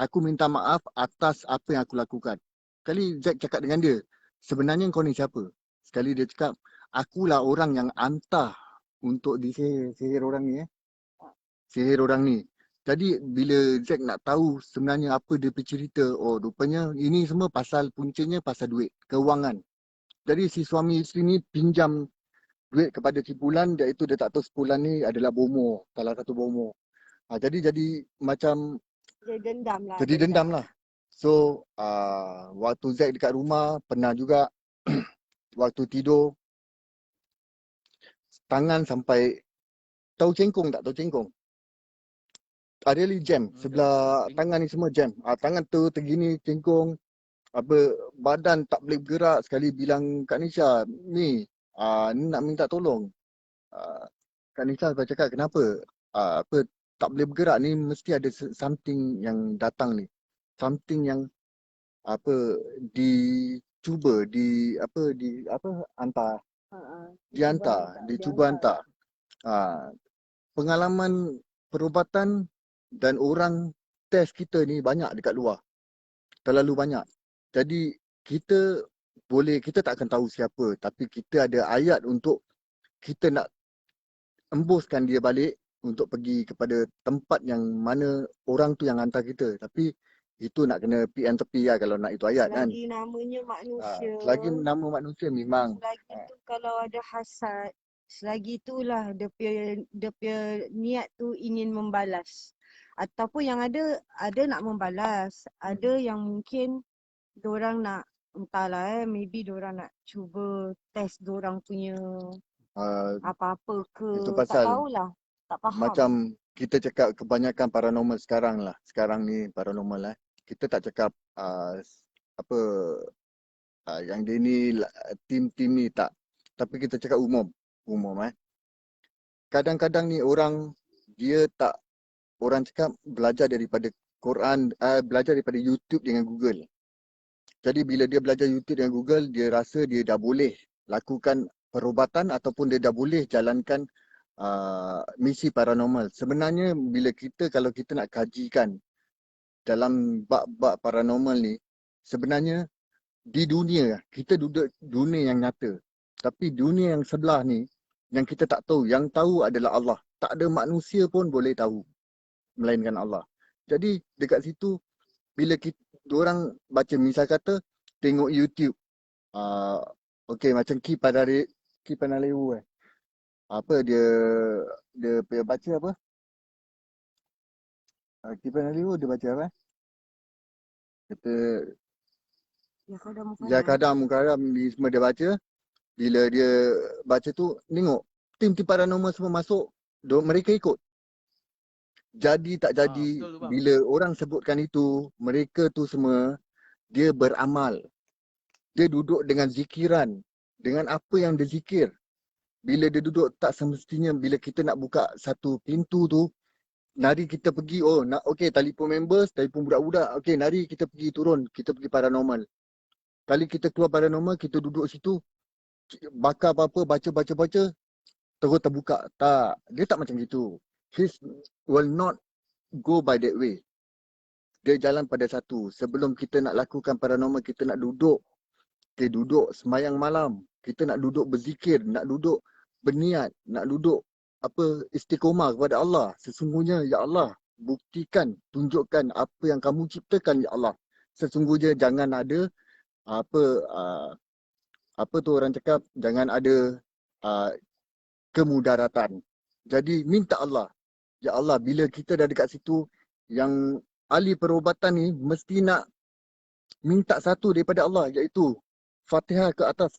aku minta maaf atas apa yang aku lakukan. Sekali Zack cakap dengan dia, sebenarnya kau ni siapa? Sekali dia cakap, akulah orang yang hantar untuk sihir orang ni sihir orang ni. Jadi bila Zack nak tahu sebenarnya apa dia bercerita, oh rupanya ini semua puncanya pasal duit, keuangan. Jadi si suami isteri ni pinjam duit kepada si Bulan, iaitu dia tak tahu si Bulan ni adalah bomo, salah satu bomo. Jadi macam Jadi dendam lah. jadi dendam lah. So waktu Zack dekat rumah pernah juga waktu tidur tangan sampai tahu cengkung tak tahu cengkung. Really jam sebelah tangan ni semua jam. Tangan tu tergini cengkung, badan tak boleh bergerak. Sekali bilang Kak Nisha, ni nak minta tolong. Kak Nisha cakap kenapa? Tak boleh bergerak ni, mesti ada something yang datang ni. Something yang dicuba hantar. Dicuba hantar. Pengalaman perubatan dan orang test kita ni banyak dekat luar. Terlalu banyak. Jadi kita tak akan tahu siapa, tapi kita ada ayat untuk kita nak embuskan dia balik untuk pergi kepada tempat yang mana orang tu yang hantar kita. Tapi itu nak kena PM tepi lah kalau nak itu ayat kan. Selagi namanya manusia. Selagi nama manusia memang. Selagi tu kalau ada hasad, selagi itulah dia punya niat tu ingin membalas. Ataupun yang ada nak membalas, ada yang mungkin diorang nak, entahlah maybe diorang nak cuba test diorang punya apa-apa ke, itu pasal, tak tahulah, tak faham. Macam kita cakap kebanyakan paranormal sekarang lah, sekarang ni paranormal kita tak cakap yang dia ni tim ni tak, tapi kita cakap umum kadang-kadang ni orang dia tak, orang cakap belajar daripada Quran, belajar daripada YouTube dengan Google. Jadi bila dia belajar YouTube dengan Google, dia rasa dia dah boleh lakukan perubatan ataupun dia dah boleh jalankan misi paranormal. Sebenarnya kalau kita nak kajikan dalam bab-bab paranormal ni, sebenarnya di dunia, kita duduk dunia yang nyata. Tapi dunia yang sebelah ni, yang kita tak tahu, yang tahu adalah Allah. Tak ada manusia pun boleh tahu, melainkan Allah. Jadi dekat situ, bila orang baca, misal kata, tengok YouTube, macam Ki Panalewu dia baca apa? Ki Panalewu dia baca apa? Kata Ya Kadam Mukaram ni semua dia baca. Bila dia baca tu, tengok tim-tim paranormal semua masuk, mereka ikut. Jadi tak jadi, bila orang sebutkan itu, mereka tu semua dia beramal. Dia duduk dengan zikiran, dengan apa yang dia zikir. Bila dia duduk, tak semestinya bila kita nak buka satu pintu tu, nari kita pergi, telefon members, telefon budak-budak, nari kita pergi turun, kita pergi paranormal. Kali kita keluar paranormal, kita duduk situ, bakar apa-apa, baca, terus terbuka. Tak, dia tak macam gitu. He will not go by that way. Dia jalan pada satu. Sebelum kita nak lakukan paranormal, kita nak duduk. Kita duduk semayang malam. Kita nak duduk berzikir, nak duduk berniat, nak duduk istiqomah kepada Allah. Sesungguhnya, Ya Allah, buktikan, tunjukkan apa yang kamu ciptakan, Ya Allah. Sesungguhnya jangan ada apa tu orang cakap, jangan ada kemudaratan. Jadi minta Allah, Ya Allah, bila kita dah dekat situ, yang ahli perubatan ni mesti nak minta satu daripada Allah, iaitu Fatihah ke atas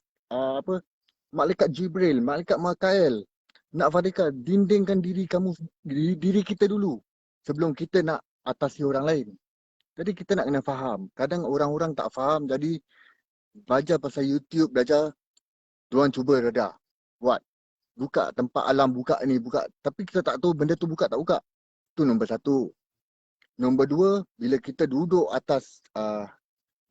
Malaikat Jibril, Malaikat Mikael. Nak Fatihah, dindingkan diri kita dulu sebelum kita nak atasi orang lain. Jadi kita nak kena faham. Kadang orang-orang tak faham, jadi belajar pasal YouTube, diorang cuba reda. Buka tempat alam, buka. Tapi kita tak tahu benda tu buka tak buka. Tu nombor satu. Nombor dua, bila kita duduk atas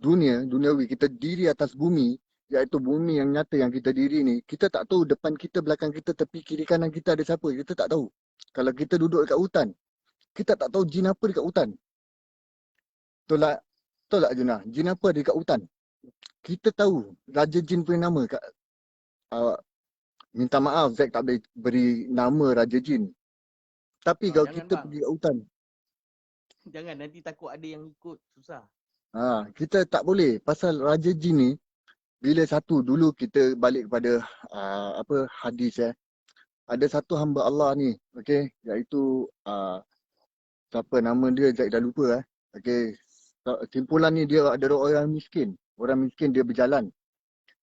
duniawi, kita diri atas bumi, iaitu bumi yang nyata yang kita diri ni, kita tak tahu depan kita, belakang kita, tepi kiri kanan kita ada siapa, kita tak tahu. Kalau kita duduk dekat hutan, kita tak tahu jin apa dekat hutan. Betul tak Junah? Jin apa dekat hutan? Kita tahu Raja Jin punya nama kat, minta maaf Zack tak boleh beri nama Raja Jin. Tapi kalau Jangan kita bang, pergi kat hutan, jangan nanti takut ada yang ikut, susah. kita tak boleh. Pasal Raja Jin ni, bila satu, dulu kita balik kepada hadis ada satu hamba Allah ni, okey, iaitu siapa nama dia Zack dah lupa okey. Simpulan ni dia ada orang miskin. Orang miskin dia berjalan.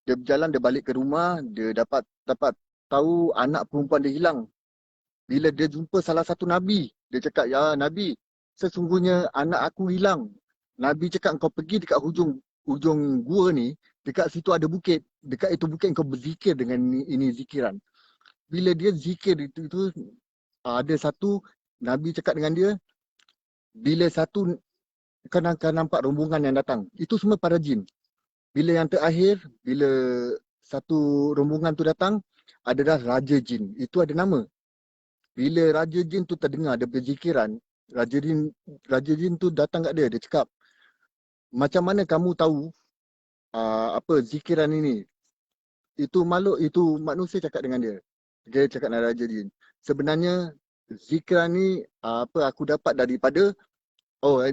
Dia balik ke rumah, dia dapat tahu anak perempuan dia hilang. Bila dia jumpa salah satu Nabi, dia cakap, "Ya Nabi, sesungguhnya anak aku hilang." Nabi cakap, "Kau pergi dekat hujung gua ni, dekat situ ada bukit. Dekat itu bukit kau berzikir dengan ini zikiran." Bila dia zikir itu ada satu Nabi cakap dengan dia, bila satu kau akan nampak rombongan yang datang. Itu semua para jin. Bila yang terakhir, bila satu rombongan tu datang, adalah Raja Jin. Itu ada nama. Bila Raja Jin tu terdengar dia berzikiran, Raja Jin tu datang kat dia. Dia cakap, "Macam mana kamu tahu zikiran ini?" Itu manusia cakap dengan dia. Dia cakap dengan Raja Jin, "Sebenarnya zikiran ni aku dapat daripada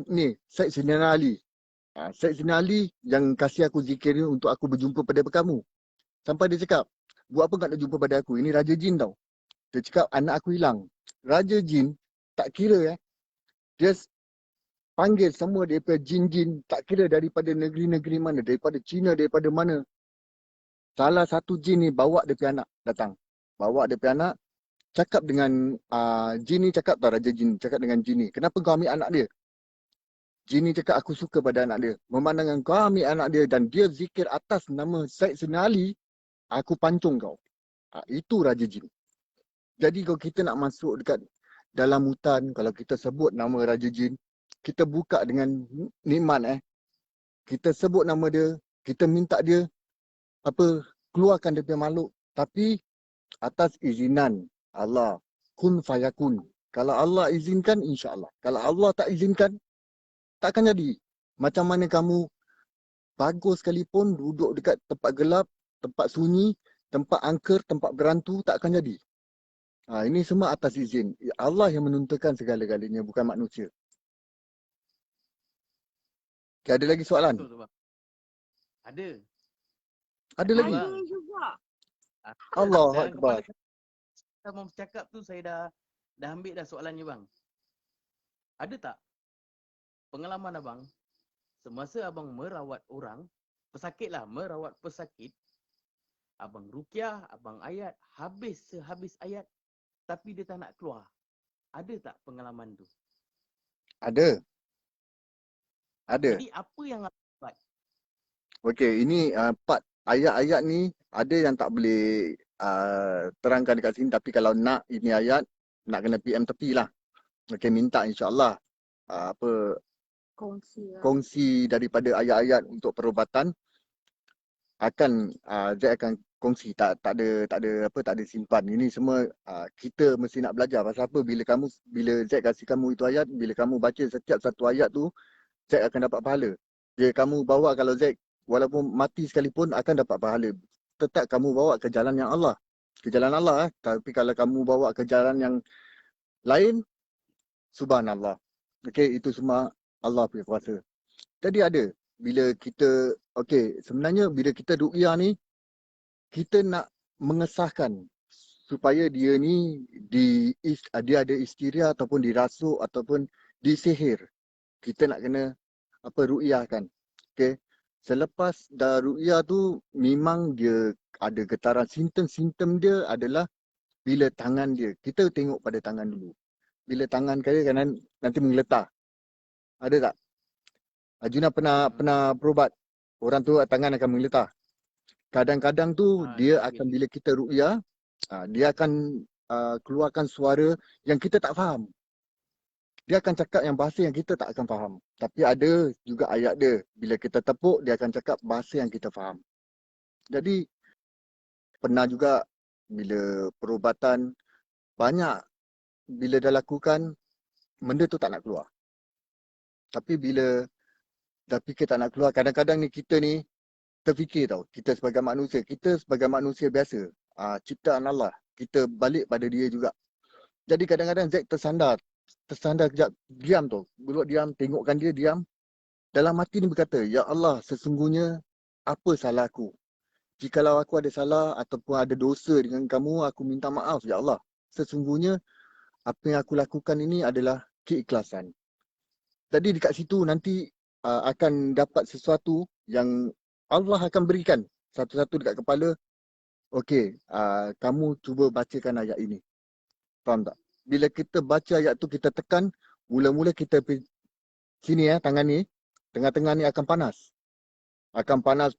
ni Syed Sayyidina Ali. Syed Sayyidina Ali yang kasih aku zikir ni untuk aku berjumpa pada kamu." Sampai dia cakap, "Buat apa kau nak jumpa pada aku? Ini Raja Jin tau." Dia cakap, "Anak aku hilang." Raja Jin tak kira dia panggil semua daripada jin-jin, tak kira daripada negeri-negeri mana, daripada China, daripada mana. Salah satu jin ni bawa dia punya anak datang. Bawa dia punya anak, cakap dengan jin ni, cakap tau Raja Jin, cakap dengan jin ni, "Kenapa kau ambil anak dia?" Jin ni cakap, "Aku suka pada anak dia. Memandangkan kau ambil anak dia dan dia zikir atas nama Syed Sayyidina Ali, aku pancung kau." Itu Raja Jin. Jadi kalau kita nak masuk dekat dalam hutan, kalau kita sebut nama Raja Jin, kita buka dengan nikmat kita sebut nama dia, kita minta dia keluarkan dia punya makhluk, tapi atas izinan Allah. Kun fayakun. Kalau Allah izinkan, insya-Allah. Kalau Allah tak izinkan, tak akan jadi. Macam mana kamu bagus sekalipun duduk dekat tempat gelap, tempat sunyi, tempat angker, tempat berantu, tak akan jadi. Ini semua atas izin. Allah yang menentukan segala-galanya, bukan manusia. Okay, ada lagi soalan? Betul tu bang. Ada. Ada lagi? bang. Ada juga. Allahu Dalam Akbar. kepala saya mau bercakap tu saya dah ambil dah soalannya bang. Ada tak pengalaman abang semasa abang merawat orang, merawat pesakit, abang ruqyah, abang ayat, sehabis ayat tapi dia tak nak keluar. Ada tak pengalaman tu? Ada. Jadi apa yang abang buat? Okey, ini part ayat-ayat ni ada yang tak boleh terangkan dekat sini, tapi kalau nak ini ayat, nak kena PM tepi lah. Okey, minta insya-Allah kongsi daripada ayat-ayat untuk perubatan, akan Zack akan kongsi, tak ada simpan. Ini semua kita mesti nak belajar. Pasal apa? Bila Zack kasih kamu itu ayat, bila kamu baca setiap satu ayat tu, Zack akan dapat pahala. Dia kamu bawa, kalau Zack walaupun mati sekalipun akan dapat pahala. Tetap kamu bawa ke jalan yang Allah. Ke jalan Allah Tapi kalau kamu bawa ke jalan yang lain, subhanallah. Okey, itu semua Allah punya kuasa. Jadi ada bila kita sebenarnya bila kita ruqyah ni, kita nak mengesahkan supaya dia ni dia ada istiria ataupun dirasuk ataupun disihir. Kita nak kena ruqyah kan. Okey. Selepas dah ruqyah tu, memang dia ada getaran. Simptom dia adalah bila tangan dia, kita tengok pada tangan dulu. Bila tangan kanan nanti menggeletar. Ada tak? Juna pernah berubat, orang tu tangan akan menggeletar. Kadang-kadang tu dia akan, bila kita ruqyah, dia akan keluarkan suara yang kita tak faham. dia akan cakap yang bahasa yang kita tak akan faham. Tapi ada juga ayat dia. Bila kita tepuk, dia akan cakap bahasa yang kita faham. Jadi, pernah juga bila perubatan, banyak bila dah lakukan, benda tu tak nak keluar. Tapi bila dah fikir tak nak keluar, kadang-kadang ni kita ni terfikir tau. Kita sebagai manusia biasa. Ciptaan Allah. Kita balik pada dia juga. Jadi kadang-kadang Zack tersandar kejap, diam tu. Duduk diam, tengokkan dia, diam. Dalam hati ni berkata, Ya Allah, sesungguhnya apa salah aku? Jikalau aku ada salah ataupun ada dosa dengan kamu, aku minta maaf, Ya Allah. Sesungguhnya apa yang aku lakukan ini adalah keikhlasan. Jadi dekat situ nanti akan dapat sesuatu yang Allah akan berikan satu-satu dekat kepala. Okey, kamu cuba bacakan ayat ini. Faham tak? Bila kita baca ayat tu, kita tekan, mula-mula kita sini tangan ni, tengah-tengah ni akan panas. Akan panas,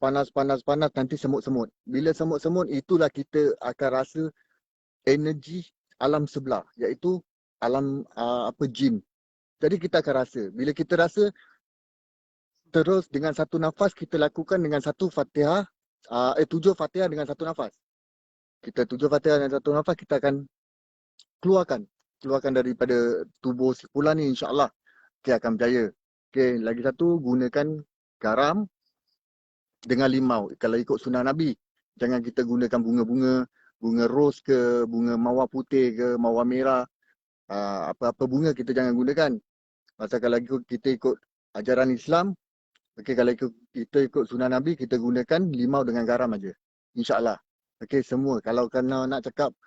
nanti semut-semut. Bila semut-semut, itulah kita akan rasa energi alam sebelah, iaitu alam jin. Jadi kita akan rasa. Bila kita rasa, terus dengan satu nafas kita lakukan dengan satu Fatihah, 7 Fatihah dengan satu nafas. Kita 7 Fatihah dengan satu nafas, kita akan keluarkan daripada tubuh si fulan ni, insya-Allah. Okey, akan berjaya. Okey, lagi satu, gunakan garam dengan limau. Kalau ikut sunnah Nabi, jangan kita gunakan bunga-bunga, bunga ros ke, bunga mawar putih ke, mawar merah. Apa-apa bunga kita jangan gunakan. Pasal kalau kita ikut ajaran Islam, okey, kalau kita ikut sunnah Nabi, kita gunakan limau dengan garam aja. InsyaAllah. Okey, semua. Kalau kena nak cakap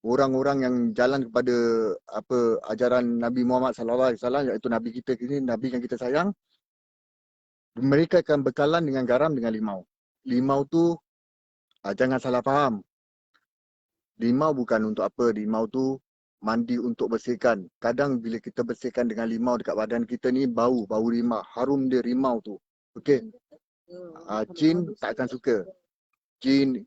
orang-orang yang jalan kepada ajaran Nabi Muhammad SAW, iaitu Nabi kita ini, Nabi yang kita sayang, mereka akan bekalan dengan garam dengan limau. Limau tu jangan salah faham. Limau bukan untuk apa. Limau tu mandi untuk bersihkan. Kadang bila kita bersihkan dengan limau dekat badan kita ni, bau limau. Harum dia rimau tu. Okey. Jin tak akan suka. Jin,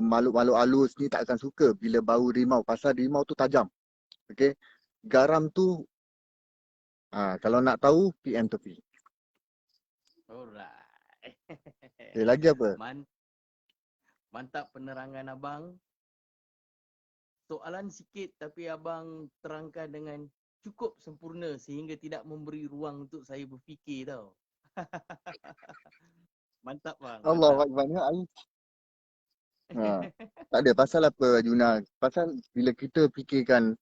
makhluk-makhluk halus ni tak akan suka bila bau rimau. Pasal rimau tu tajam. Okey. Garam tu, kalau nak tahu, PM tepi. Alright. Lagi apa? Mantap penerangan abang. Soalan sikit tapi abang terangkan dengan cukup sempurna sehingga tidak memberi ruang untuk saya berfikir tau. Mantap bang. Allah Akbar. Tak ada pasal apa, Juna. Pasal bila kita fikirkan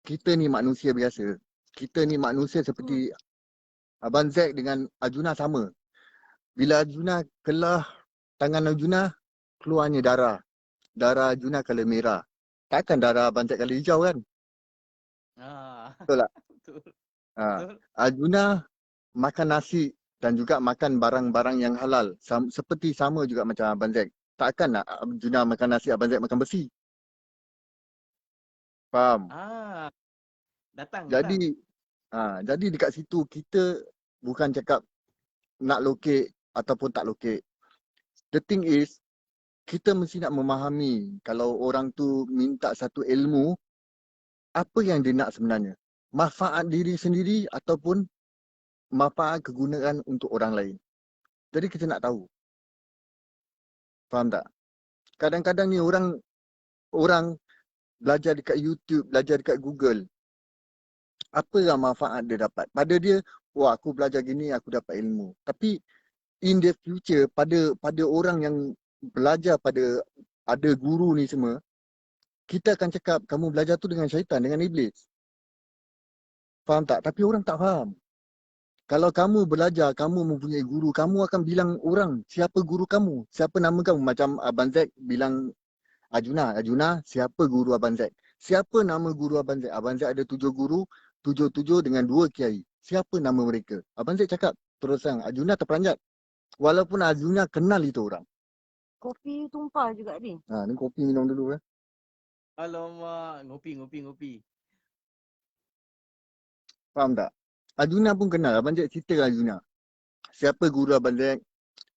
kita ni manusia biasa. Kita ni manusia seperti Abang Zack dengan Arjuna sama. Bila Arjuna kelah tangan Arjuna, keluarnya darah. Darah Arjuna color merah. Takkan darah Abang Zack color hijau kan? Betul tak? Betul. Arjuna makan nasi dan juga makan barang-barang yang halal. Seperti sama juga macam Abang Zack. Takkan nak Arjuna makan nasi, Abang Zack makan besi. Faham? Datang. Jadi dekat situ kita bukan cakap nak lokek ataupun tak lokek. The thing is, kita mesti nak memahami kalau orang tu minta satu ilmu, apa yang dia nak sebenarnya. Manfaat diri sendiri ataupun manfaat kegunaan untuk orang lain. Jadi kita nak tahu. Faham tak? Kadang-kadang ni orang belajar dekat YouTube, belajar dekat Google. Apa yang manfaat dia dapat? Pada dia, wah aku belajar gini, aku dapat ilmu. Tapi in the future, pada orang yang belajar pada ada guru ni semua, kita akan cakap kamu belajar tu dengan syaitan, dengan iblis. Faham tak? Tapi orang tak faham. Kalau kamu belajar, kamu mempunyai guru, kamu akan bilang orang siapa guru kamu, siapa nama kamu. Macam Abang Zack bilang Arjuna, siapa guru Abang Zack? Siapa nama guru Abang Zack? Abang Zack ada 7 guru, 7 dengan 2 kiai. Siapa nama mereka? Abang Zack cakap terus terang, Arjuna terperanjat. Walaupun Arjuna kenal itu orang. Kopi tumpah juga ni. Ni kopi minum dulu . Alamak, ngopi. Faham tak? Arjuna pun kenal. Abang Zack cerita Arjuna. Siapa guru Abang Zack?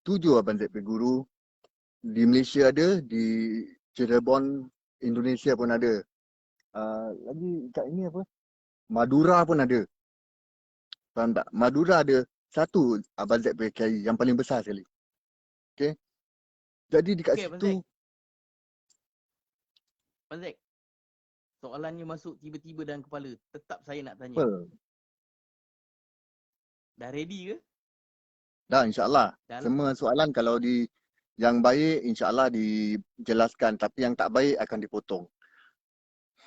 7 Abang Zack punya guru. Di Malaysia ada, di Cirebon, Indonesia pun ada. Lagi kat ini apa? Madura pun ada. Faham tak? Madura ada satu Abang Zack punya kiai yang paling besar sekali. Okay. Jadi dekat Okey, Abang situ, Zack. Abang Zack, soalannya masuk tiba-tiba dalam kepala. Tetap saya nak tanya. apa? Dah ready ke? Dah insyaAllah. Dalam Semua soalan kalau yang baik insyaAllah dijelaskan. Tapi yang tak baik akan dipotong.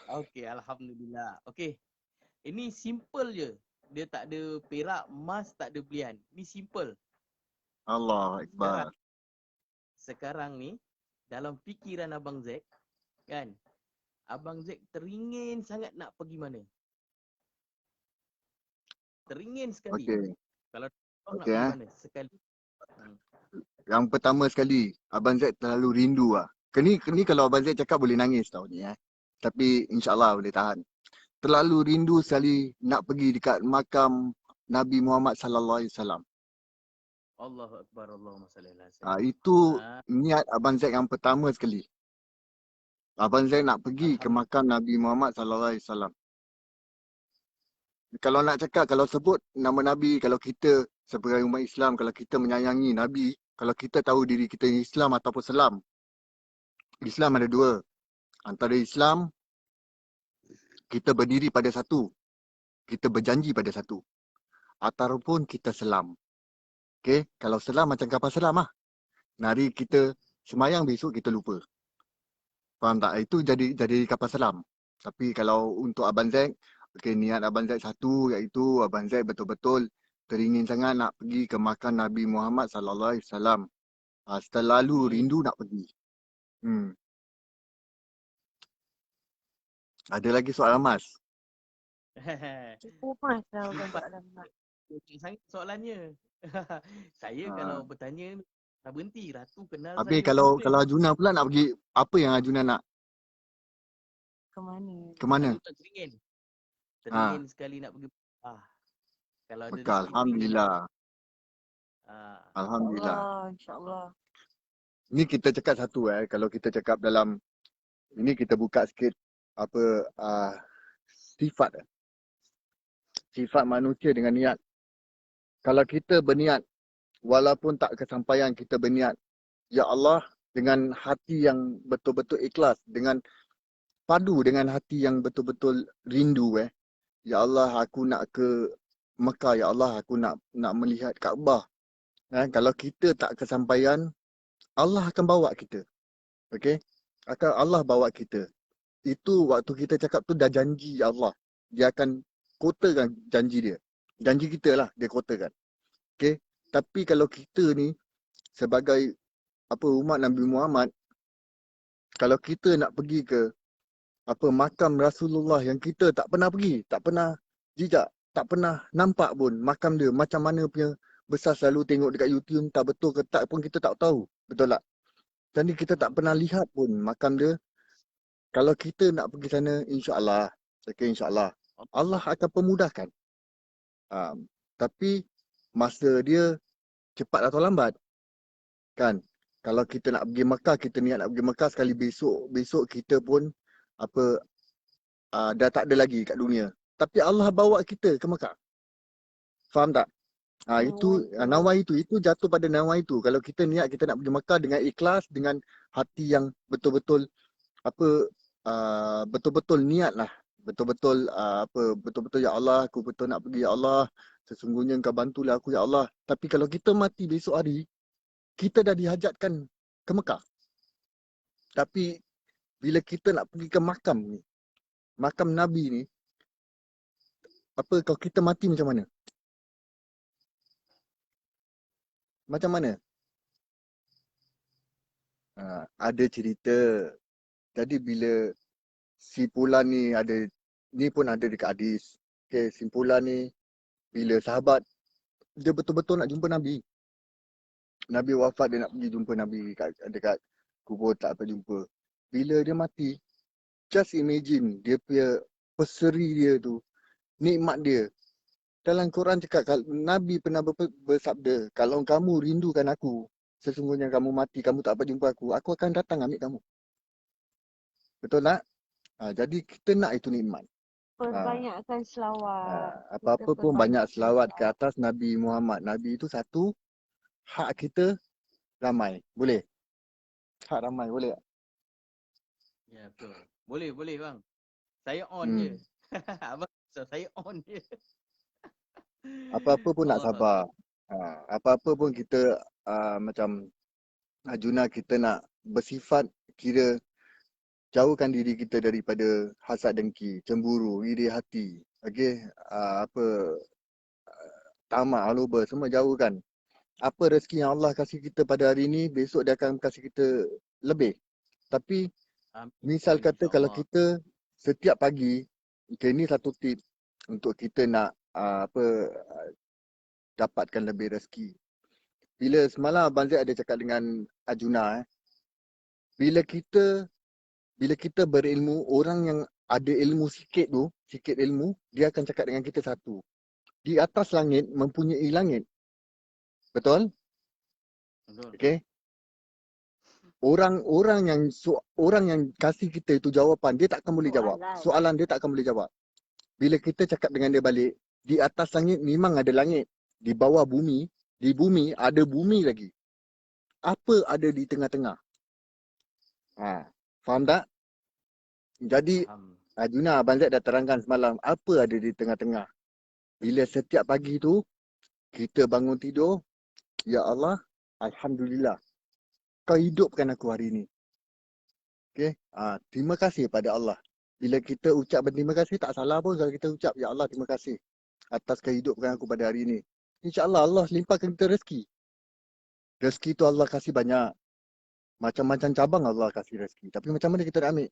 okey, alhamdulillah. Okey. Ini simple je. Dia tak ada perak, emas, tak ada belian. Ni simple. Allah Akbar. Sekarang ni dalam fikiran Abang Zack, kan? Abang Zack teringin sangat nak pergi mana? Teringin sekali. Okey. Kalau nak Okey, pergi mana? Sekali. Yang pertama sekali, Abang Zack terlalu rindu lah. Ni kalau Abang Zack cakap boleh nangis tau ni. Tapi insyaAllah boleh tahan. Terlalu rindu sekali nak pergi dekat makam Nabi Muhammad sallallahu alaihi wasallam. Allahu Akbar, Allahumma salli ala sayyidina. Itu niat Abang Zack yang pertama sekali. Abang Zack nak pergi ke makam Nabi Muhammad sallallahu alaihi wasallam. Kalau nak cakap, kalau sebut nama Nabi, kalau kita sebagai umat Islam, kalau kita menyayangi Nabi, kalau kita tahu diri kita Islam ataupun Selam. Islam ada dua. Antara Islam, kita berdiri pada satu. Kita berjanji pada satu. Ataupun kita Selam. Okay? Kalau Selam macam kapal selam lah. Hari kita semayang, besok kita lupa. Faham tak? Itu jadi kapal selam. Tapi kalau untuk Abang Zack, okay, niat Abang Zack satu, iaitu Abang Zack betul-betul teringin sangat nak pergi ke makam Nabi Muhammad sallallahu alaihi wasallam. Terlalu rindu nak pergi. Ada lagi soalan Mas? Cukup Mas lah orang soalan Mas. Sangat soalannya. Saya kalau bertanya tak berhenti. Ratu kenal Habis saya. kalau Arjuna pula nak pergi, apa yang Arjuna nak? Ke mana? Ke mana? Teringin. Teringin sekali nak pergi. Kalau ada Mekah, Alhamdulillah. Alhamdulillah. InsyaAllah. Ni kita cakap satu kalau kita cakap dalam, ini kita buka sikit apa sifat. Sifat manusia dengan niat. Kalau kita berniat, walaupun tak kesampaian, kita berniat, Ya Allah, dengan hati yang betul-betul ikhlas, dengan padu dengan hati yang betul-betul rindu Ya Allah, aku nak ke Mekah, Ya Allah, aku nak melihat Kaabah. Kalau kita tak kesampaian, Allah akan bawa kita. Okey? Allah bawa kita. Itu waktu kita cakap tu dah janji Allah. Dia akan kotakan janji dia. Janji kita lah dia kotakan. Okey? Tapi kalau kita ni sebagai umat Nabi Muhammad, kalau kita nak pergi ke makam Rasulullah yang kita tak pernah pergi, tak pernah jejak, tak pernah nampak pun makam dia macam mana punya besar, selalu tengok dekat YouTube, tak betul ke tak pun kita tak tahu. Betul tak? Jadi kita tak pernah lihat pun makam dia. Kalau kita nak pergi sana, insya-Allah, insya-Allah Allah akan pemudahkan. Tapi masa dia cepat atau lambat. Kan? Kalau kita nak pergi Mekah, kita niat nak pergi Mekah, sekali besok kita pun dah tak ada lagi kat dunia. Tapi Allah bawa kita ke Mekah. Faham tak? Itu nawai itu jatuh pada nawai itu. Kalau kita niat kita nak pergi Mekah dengan ikhlas, dengan hati yang betul-betul betul-betul niat lah. Betul-betul betul-betul ya Allah, aku betul nak pergi ya Allah. Sesungguhnya Engkau bantulah aku ya Allah. Tapi kalau kita mati besok hari, kita dah dihajatkan ke Mekah. Tapi bila kita nak pergi ke makam ni, makam Nabi ni, kalau kita mati macam mana? Macam mana? Ada cerita. Jadi bila si Fulan ni ni pun ada dekat hadis. Okay, si Fulan ni bila sahabat, dia betul-betul nak jumpa Nabi. Nabi wafat, dia nak pergi jumpa Nabi dekat kubur, tak apa jumpa. Bila dia mati, just imagine dia punya peseri dia tu, nikmat dia. Dalam Quran cakap, Nabi pernah bersabda, kalau kamu rindukan aku, sesungguhnya kamu mati, kamu tak apa jumpa aku akan datang ambil kamu. Betul tak? Jadi kita nak itu nikmat. Perbanyakkan selawat. Kita Apa-apa pun banyak perbanyakkan selawat ke selawat. atas Nabi Muhammad. Nabi itu satu, hak kita ramai. Boleh? Hak ramai, boleh tak? Ya, betul. Boleh bang. Saya on je. Hmm. Abang, saya on je. Apa-apa pun nak Allah sabar. Allah. Apa-apa pun kita macam Juna, kita nak bersifat, kira jauhkan diri kita daripada hasad dengki, cemburu, iri hati. Okey, tamak, haluba, semua jauhkan. Apa rezeki yang Allah kasih kita pada hari ini, besok dia akan kasih kita lebih. Tapi misal Amin. kata kalau InsyaAllah. kita setiap pagi, okay, ini satu tip untuk kita nak dapatkan lebih rezeki. Bila semalam Abang Zaid ada cakap dengan Ajuna, bila kita berilmu, orang yang ada ilmu sikit tu, sikit ilmu, dia akan cakap dengan kita satu. Di atas langit mempunyai langit. Betul? Betul. Okay. Orang yang kasih kita itu jawapan, dia tak akan boleh jawab. Soalan dia tak akan boleh jawab. Bila kita cakap dengan dia balik, di atas langit memang ada langit. Di bawah bumi, di bumi ada bumi lagi. Apa ada di tengah-tengah? Faham tak? Jadi, Faham. Juna, Abang Zaid dah terangkan semalam, apa ada di tengah-tengah. Bila setiap pagi tu, kita bangun tidur, Ya Allah, Alhamdulillah, kau hidupkan aku hari ini. Okay? Terima kasih pada Allah. Bila kita ucap berterima kasih, tak salah pun kalau kita ucap, Ya Allah, terima kasih atas kehidupkan aku pada hari ini. InsyaAllah Allah limpahkan kita rezeki. Rezeki tu Allah kasih banyak. Macam-macam cabang Allah kasih rezeki. Tapi macam mana kita nak ambil?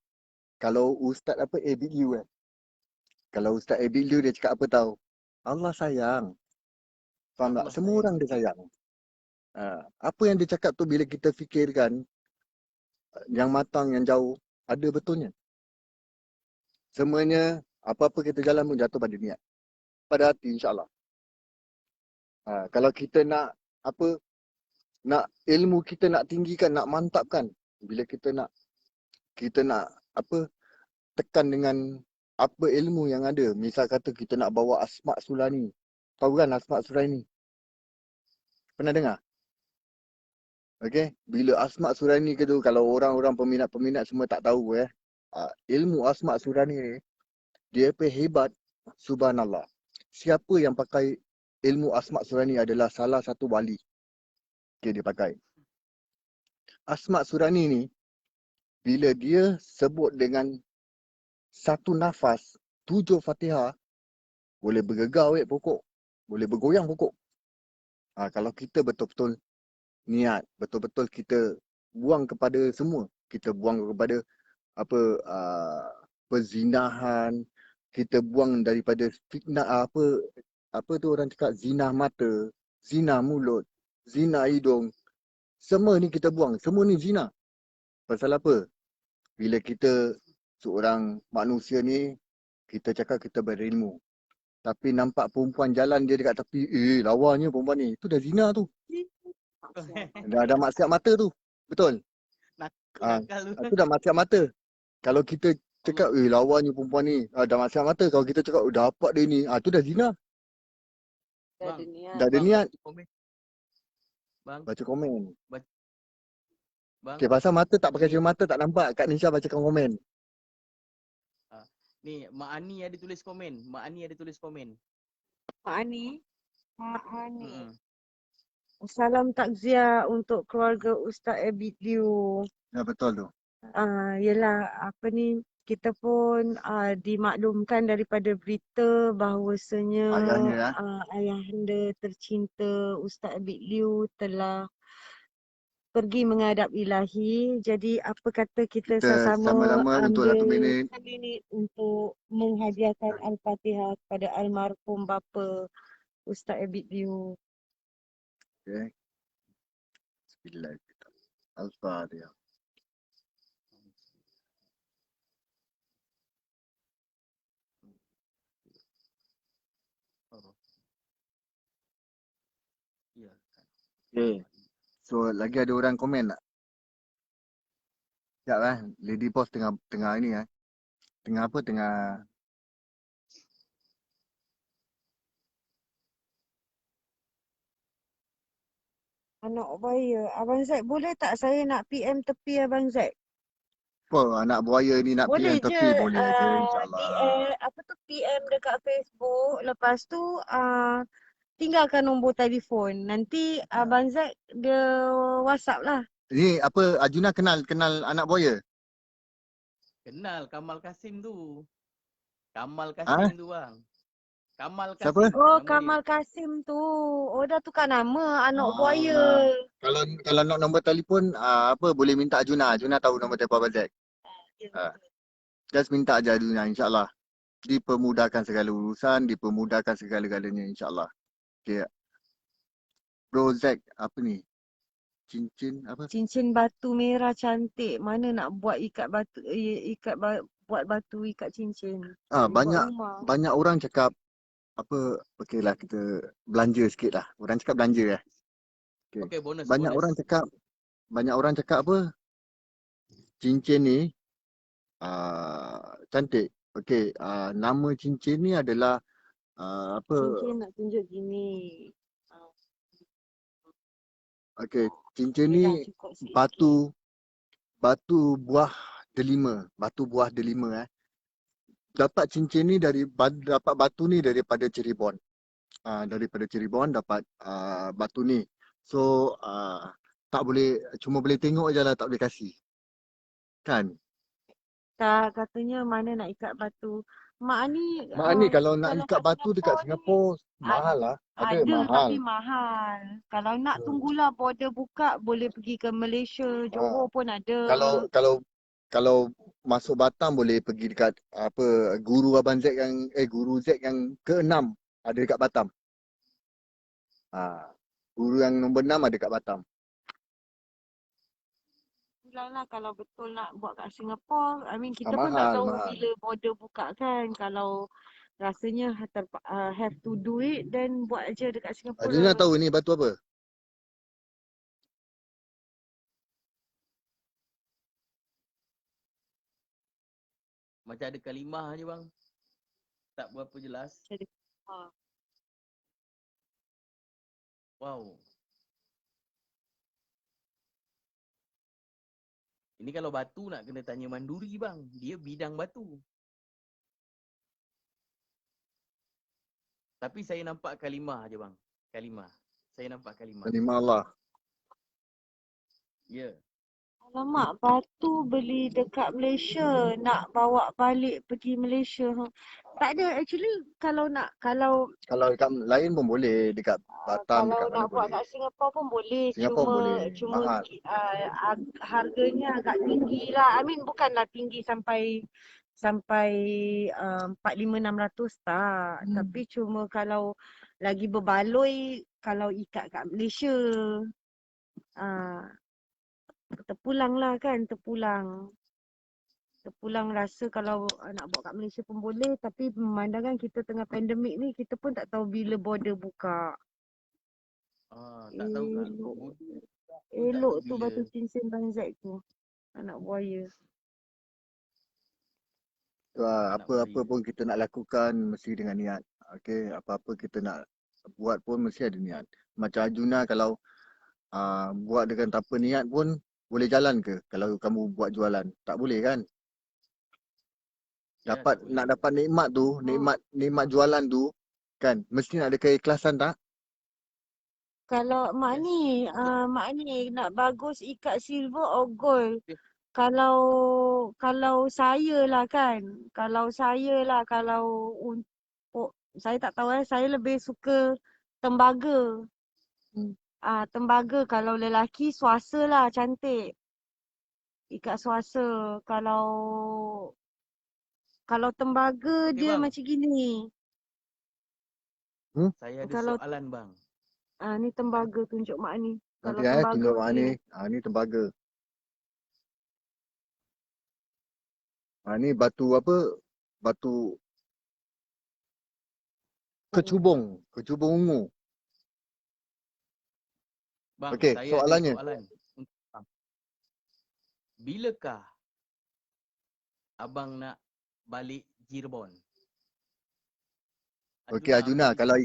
Kalau Ustaz Abid Liu Kalau Ustaz Abid Liu dia cakap apa tahu? Allah sayang. Faham tak? Allah Semua sayang. orang dia sayang. Apa yang dia cakap tu bila kita fikirkan yang matang, yang jauh, ada betulnya. Semuanya, apa-apa kita jalan pun jatuh pada niat. Pada hati insyaAllah. Kalau kita nak ilmu kita nak tinggikan, nak mantapkan. Bila kita nak tekan dengan apa ilmu yang ada. Misal kata kita nak bawa Asma' Sulani. Tahu kan Asma' Sulani? Pernah dengar? Okay. Bila Asma' Sulani ke tu, kalau orang-orang peminat-peminat semua tak tahu ilmu Asma' Sulani ni, dia hebat. Subhanallah. Siapa yang pakai ilmu Asma' Sulani adalah salah satu wali. Okay, dia pakai. Asma' Sulani ni, bila dia sebut dengan satu nafas, 7 Fatihah, boleh bergegar pokok. Boleh bergoyang pokok. Kalau kita betul-betul niat, betul-betul kita buang kepada semua. Kita buang kepada perzinahan, kita buang daripada fitnah, apa tu orang cakap, zina mata, zina mulut, zina hidung. Semua ni kita buang. Semua ni zina. Pasal apa? Bila kita seorang manusia ni, kita cakap kita berilmu. Tapi nampak perempuan jalan dia dekat tepi, lawanya perempuan ni. Itu dah zina tu. Dah ada maksiat mata tu. Betul? Nakal tu. Itu dah maksiat mata. Kalau kita cakap, lawanya perempuan ni, dah maksiat mata. Kalau kita cakap, dapat dia ni, tu dah zina. Dah Bang, ada niat. Dah ada bang, niat. komen. Bang, Baca komen. bang. Okay, pasal mata tak pakai cermin mata tak nampak. Kak Nisha bacakan komen. Ni, Mak Ani ada tulis komen. Mak Ani ada tulis komen. Mak Ani. Mak Ani. Mm-mm. Salam takziah untuk keluarga Ustaz Abid Liu. Ya, betul tu. Yelah, apa ni, kita pun dimaklumkan daripada berita bahawasanya Ayahnya, ayahanda tercinta Ustaz Abid Liu telah pergi menghadap ilahi. Jadi apa kata kita kita sama-sama sama-sama untuk 1 ambil minit. seminit untuk menghadiahkan Al-Fatihah kepada almarhum bapa Ustaz Abid Liu. Okay. Bismillahirrahmanirrahim. Al-Fatihah. Ya. Okay. So, lagi ada orang komen tak? Sekejap Lady Boss tengah ini Tengah Anak buaya. Abang Zaid, boleh tak saya nak PM tepi Abang Zaid? Apa anak buaya ni nak PM Boleh je tepi? Boleh je insyaAllah. PM dekat Facebook. Lepas tu tinggalkan nombor telefon. Nanti Abang Zaid dia WhatsApp lah. Ni apa Arjuna kenal anak buaya? Kenal Kamal Kasim tu. Kamal Ha? Kasim tu bang. Kamal Siapa? Kasim Oh, nama Kamal dia. Kasim tu. Oh, dah tukar nama anak buaya. Kalau nak nombor telefon apa boleh minta Arjuna. Arjuna tahu nombor telefon Abang Zaid. Ya, Ah, betul. just minta aja Arjuna insyaAllah. Dipermudahkan segala urusan, dipermudahkan segala-galanya insyaAllah. Okay. Bro Zack, apa ni? Cincin apa? Cincin batu merah cantik. Mana nak buat ikat batu, buat batu ikat cincin. Boleh buat rumah. Banyak orang cakap apa, okeylah kita belanja sikit lah. Orang cakap belanja Okay. Okey, bonus. Banyak orang cakap apa? Cincin ni cantik. Okey, nama cincin ni adalah apa? Cincin nak tunjuk gini. Okey, cincin Okey ni dah, cukup sikit. batu buah delima. Batu buah delima Dapat cincin ni dapat batu ni daripada Cirebon. Daripada Cirebon dapat batu ni. So tak boleh, cuma boleh tengok je lah, tak boleh kasih. Kan? Tak, katanya mana nak ikat batu. Mak ni Mak ni kalau nak ikat kat batu dekat Singapore ni Singapura mahal lah. Ada tapi mahal. mahal. Kalau nak tunggulah border buka, boleh pergi ke Malaysia, Johor pun ada. Kalau masuk Batam boleh pergi dekat apa guru Abang Zack guru Zack yang ke-6 ada dekat Batam. Guru yang nombor 6 ada dekat Batam. Lah kalau betul nak buat kat Singapore, I mean kita pun tak tahu bila border buka kan. Kalau rasanya have to do it, then buat aja dekat Singapura. Arjuna tahu ni batu apa? Macam ada kalimah je bang. Tak berapa jelas. Wow. Ini kalau batu nak kena tanya Manduri bang. Dia bidang batu. Tapi saya nampak kalimah je bang. Kalimah. Saya nampak kalimah. Kalimah Allah. Ya. Alamak, batu beli dekat Malaysia, nak bawa balik pergi Malaysia. Tak ada, actually kalau dekat lain pun boleh, dekat Batam, kalau dekat mana nak buat boleh. kat Singapore pun boleh. Singapore boleh, mahal. Harganya agak tinggi lah. I mean bukanlah tinggi sampai 4,500-600 tak. Tapi cuma kalau lagi berbaloi kalau ikat kat Malaysia. Terpulang lah kan, terpulang rasa kalau nak buat kat Malaysia pun boleh. Tapi memandangkan kita tengah pandemik ni, kita pun tak tahu bila border buka. Tak tahu kan. Elok tu batu cincin Bang Zaid tu. Anak buaya. Apa-apa pun kita nak lakukan mesti dengan niat. Okay, apa-apa kita nak buat pun mesti ada niat. Macam Arjuna kalau buat dengan tanpa niat pun boleh jalan ke kalau kamu buat jualan? Tak boleh kan? Nak dapat nikmat tu, nikmat jualan tu kan, mesti nak ada keikhlasan tak? Kalau mak ni nak bagus ikat silver or gold. Kalau saya lah kan, kalau untuk saya tak tahu saya lebih suka tembaga. Tembaga kalau lelaki swasa lah cantik. Ikat swasa. Kalau tembaga dia bang, macam gini. Saya ada soalan bang. Ni tembaga tunjuk mak ni. Nanti tunjuk mak ni. Ni tembaga. Ni batu apa? Batu kecubung ungu. Bang, okey, saya soalannya. ada soalan. Bilakah abang nak balik Cirebon? Okey Arjuna, kalau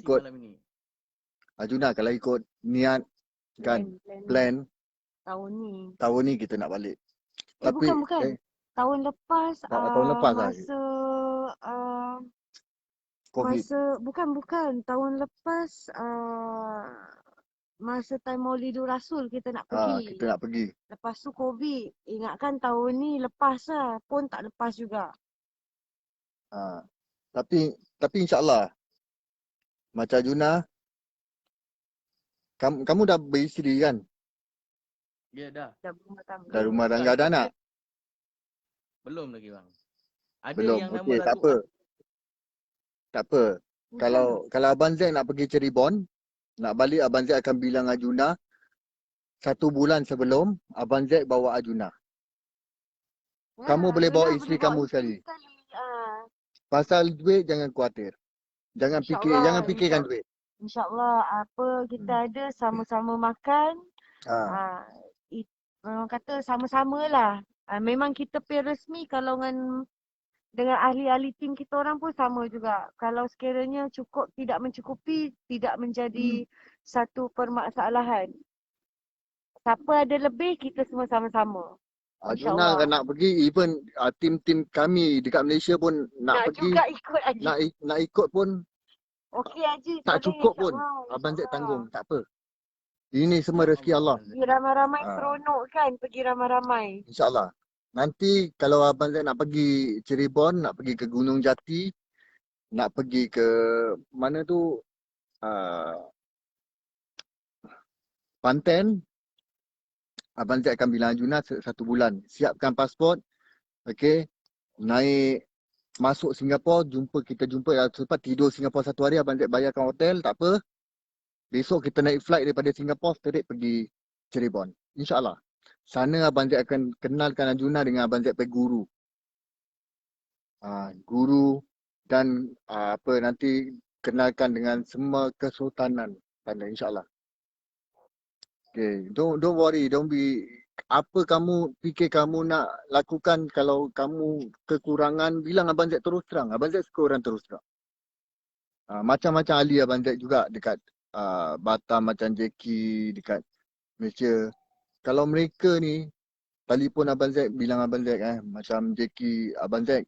ikut niat Kan? Plan Plan tahun ni. tahun ni kita nak balik. Tapi Bukan. Tahun lepas tahun lepas lah masa COVID. bukan tahun lepas masa time Maulidur Rasul kita nak pergi. Kita nak pergi. Lepas tu COVID. Ingatkan tahun ni lepas lah. Pun tak lepas juga. Tapi insyaAllah macam Juna, kamu dah beristeri kan? Ya dah. Dah berumah tangga. Dah rumah tangga, ada anak? Belum lagi bang. Ada Belum. yang nama Okey, tak lagu apa. Tak apa. Bukan. Kalau Abang Zack nak pergi Cirebon, nak balik Abang Zack akan bilang Ajuna 1 bulan sebelum Abang Zack bawa Ajuna. Kamu boleh bawa isteri kamu sekali. Pasal duit jangan khawatir. Jangan fikirkan duit. InsyaAllah kita ada sama-sama makan. Orang kata sama-sama lah. Memang kita pay resmi kalau dengan ahli-ahli tim kita orang pun sama juga. Kalau sekiranya cukup tidak mencukupi, tidak menjadi satu permasalahan. Siapa ada lebih, kita semua sama-sama. Ajuna kan nak pergi, even tim-tim kami dekat Malaysia pun nak pergi. Juga ikut Haji. Nak ikut pun Okey Haji. tak cukup pun. Abang Zack tanggung, tak apa. Ini semua rezeki Allah. Pergi ramai-ramai seronok kan, pergi ramai-ramai. InsyaAllah. Nanti kalau Abang Zack nak pergi Cirebon, nak pergi ke Gunung Jati, nak pergi ke mana tu, Panten, Abang Zack akan bilang Ajuna 1 bulan. Siapkan pasport, okey, naik, masuk Singapura, kita jumpa. Lepas tidur Singapura 1 hari, Abang Zack bayarkan hotel, tak apa. Besok kita naik flight daripada Singapura, straight pergi Cirebon. InsyaAllah. Sana Abang Zack akan kenalkan Ajuna dengan Abang Zack pergi guru. Guru dan nanti kenalkan dengan semua kesultanan sana, insyaAllah. Okay, don't worry, don't be, apa kamu fikir kamu nak lakukan, kalau kamu kekurangan, bilang Abang Zack terus terang. Abang Zack suka orang terus terang. Macam-macam ahli Abang Zack juga dekat Batam, macam Jackie dekat Malaysia. Kalau mereka ni telefon Abang Zack, bilang Abang Zack macam Jackie, Abang Zack,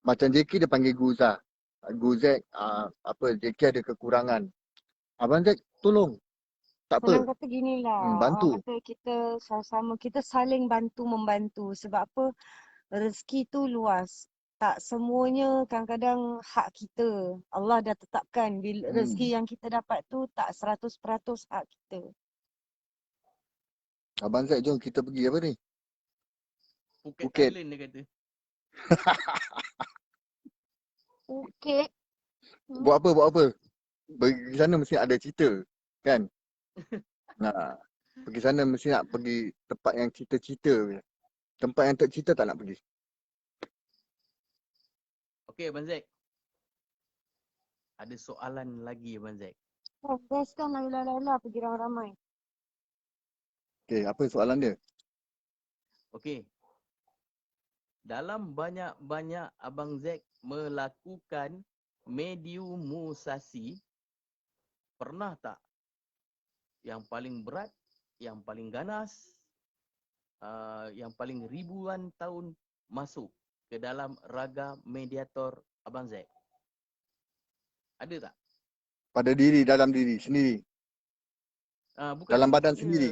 macam Jackie dia panggil Guza. Zack, Jackie ada kekurangan. Abang Zack tolong. Tak apa. Senang kata gini lah. Bantu. Orang kata kita sama-sama, kita saling bantu-membantu. Sebab apa? Rezeki tu luas. Tak semuanya kadang-kadang hak kita. Allah dah tetapkan bila rezeki yang kita dapat tu tak 100% hak kita. Abang Zack, jom kita pergi apa ni? Phuket. Thailand dia kata. Phuket. Buat apa? Pergi sana mesti ada cerita, kan? Pergi sana mesti nak pergi tempat yang cerita-cerita. Tempat yang tak cerita tak nak pergi. Okey Abang Zack. Ada soalan lagi Abang Zack. Best kan Laila pergi ramai-ramai. Okey, apa soalan dia? Okey. Dalam banyak-banyak Abang Zack melakukan mediumusasi, pernah tak yang paling berat, yang paling ganas, yang paling ribuan tahun masuk ke dalam raga mediator Abang Zack? Ada tak? Pada dalam diri sendiri. Bukan dalam badan maksudnya, sendiri.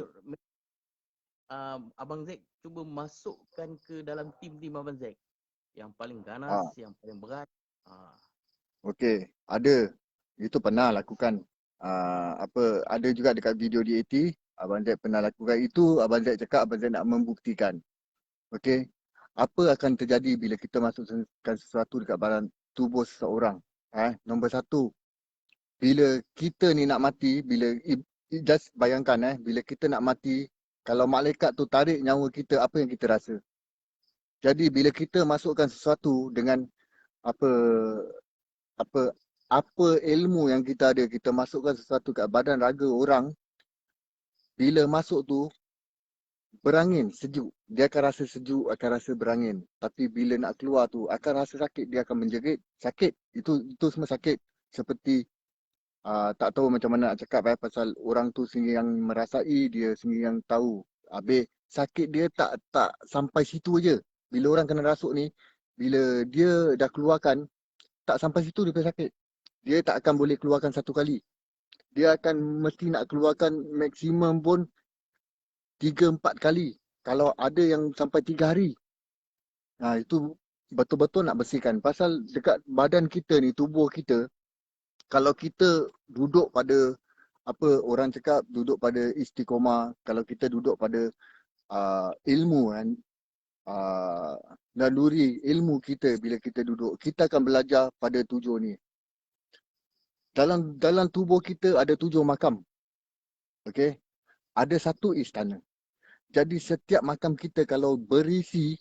Abang Zack cuba masukkan ke dalam tim Abang Zack. Yang paling ganas, yang paling berat. Okey, ada. Itu pernah lakukan. Ada juga dekat video di AT, Abang Zack pernah lakukan itu. Abang Zack cakap Abang Zack nak membuktikan. Okey, apa akan terjadi bila kita masukkan sesuatu dekat badan tubuh seseorang? Nombor 1, bila kita ni nak mati, just bayangkan bila kita nak mati, kalau malaikat tu tarik nyawa kita, apa yang kita rasa? Jadi bila kita masukkan sesuatu dengan apa ilmu yang kita ada, kita masukkan sesuatu kat badan raga orang, bila masuk tu berangin, sejuk. Dia akan rasa sejuk, akan rasa berangin. Tapi bila nak keluar tu akan rasa sakit, dia akan menjerit, sakit. Itu semua sakit. Seperti tak tahu macam mana nak cakap pasal orang tu sendiri yang merasai, dia sendiri yang tahu. Habis sakit dia tak sampai situ je. Bila orang kena rasuk ni, bila dia dah keluarkan, tak sampai situ dia punya sakit. Dia tak akan boleh keluarkan satu kali. Dia akan mesti nak keluarkan maksimum pun 3-4 kali. Kalau ada yang sampai 3 hari. Itu betul-betul nak bersihkan. Pasal dekat badan kita ni, tubuh kita, kalau kita duduk pada apa orang cakap, duduk pada istiqomah, kalau kita duduk pada ilmu kan, naluri ilmu kita, bila kita duduk, kita akan belajar pada 7 ni. Dalam tubuh kita ada 7 makam. Okey. Ada 1 istana. Jadi setiap makam kita kalau berisi,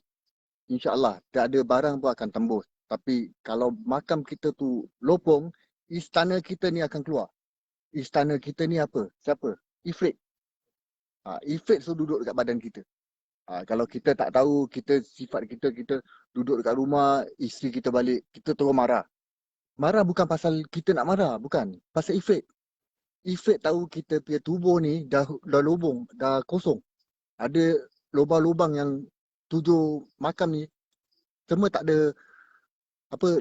insya-Allah tak ada barang pun akan tembus. Tapi kalau makam kita tu lopong, istana kita ni akan keluar. Istana kita ni apa? Siapa? Ifrit. Ifrit tu duduk dekat badan kita. Kalau kita tak tahu, sifat kita duduk dekat rumah, isteri kita balik, kita terus marah. Marah bukan pasal kita nak marah, bukan. Pasal Ifrit. Ifrit tahu kita punya tubuh ni dah lubung, dah kosong. Ada lubang-lubang yang 7 makam ni, semua tak ada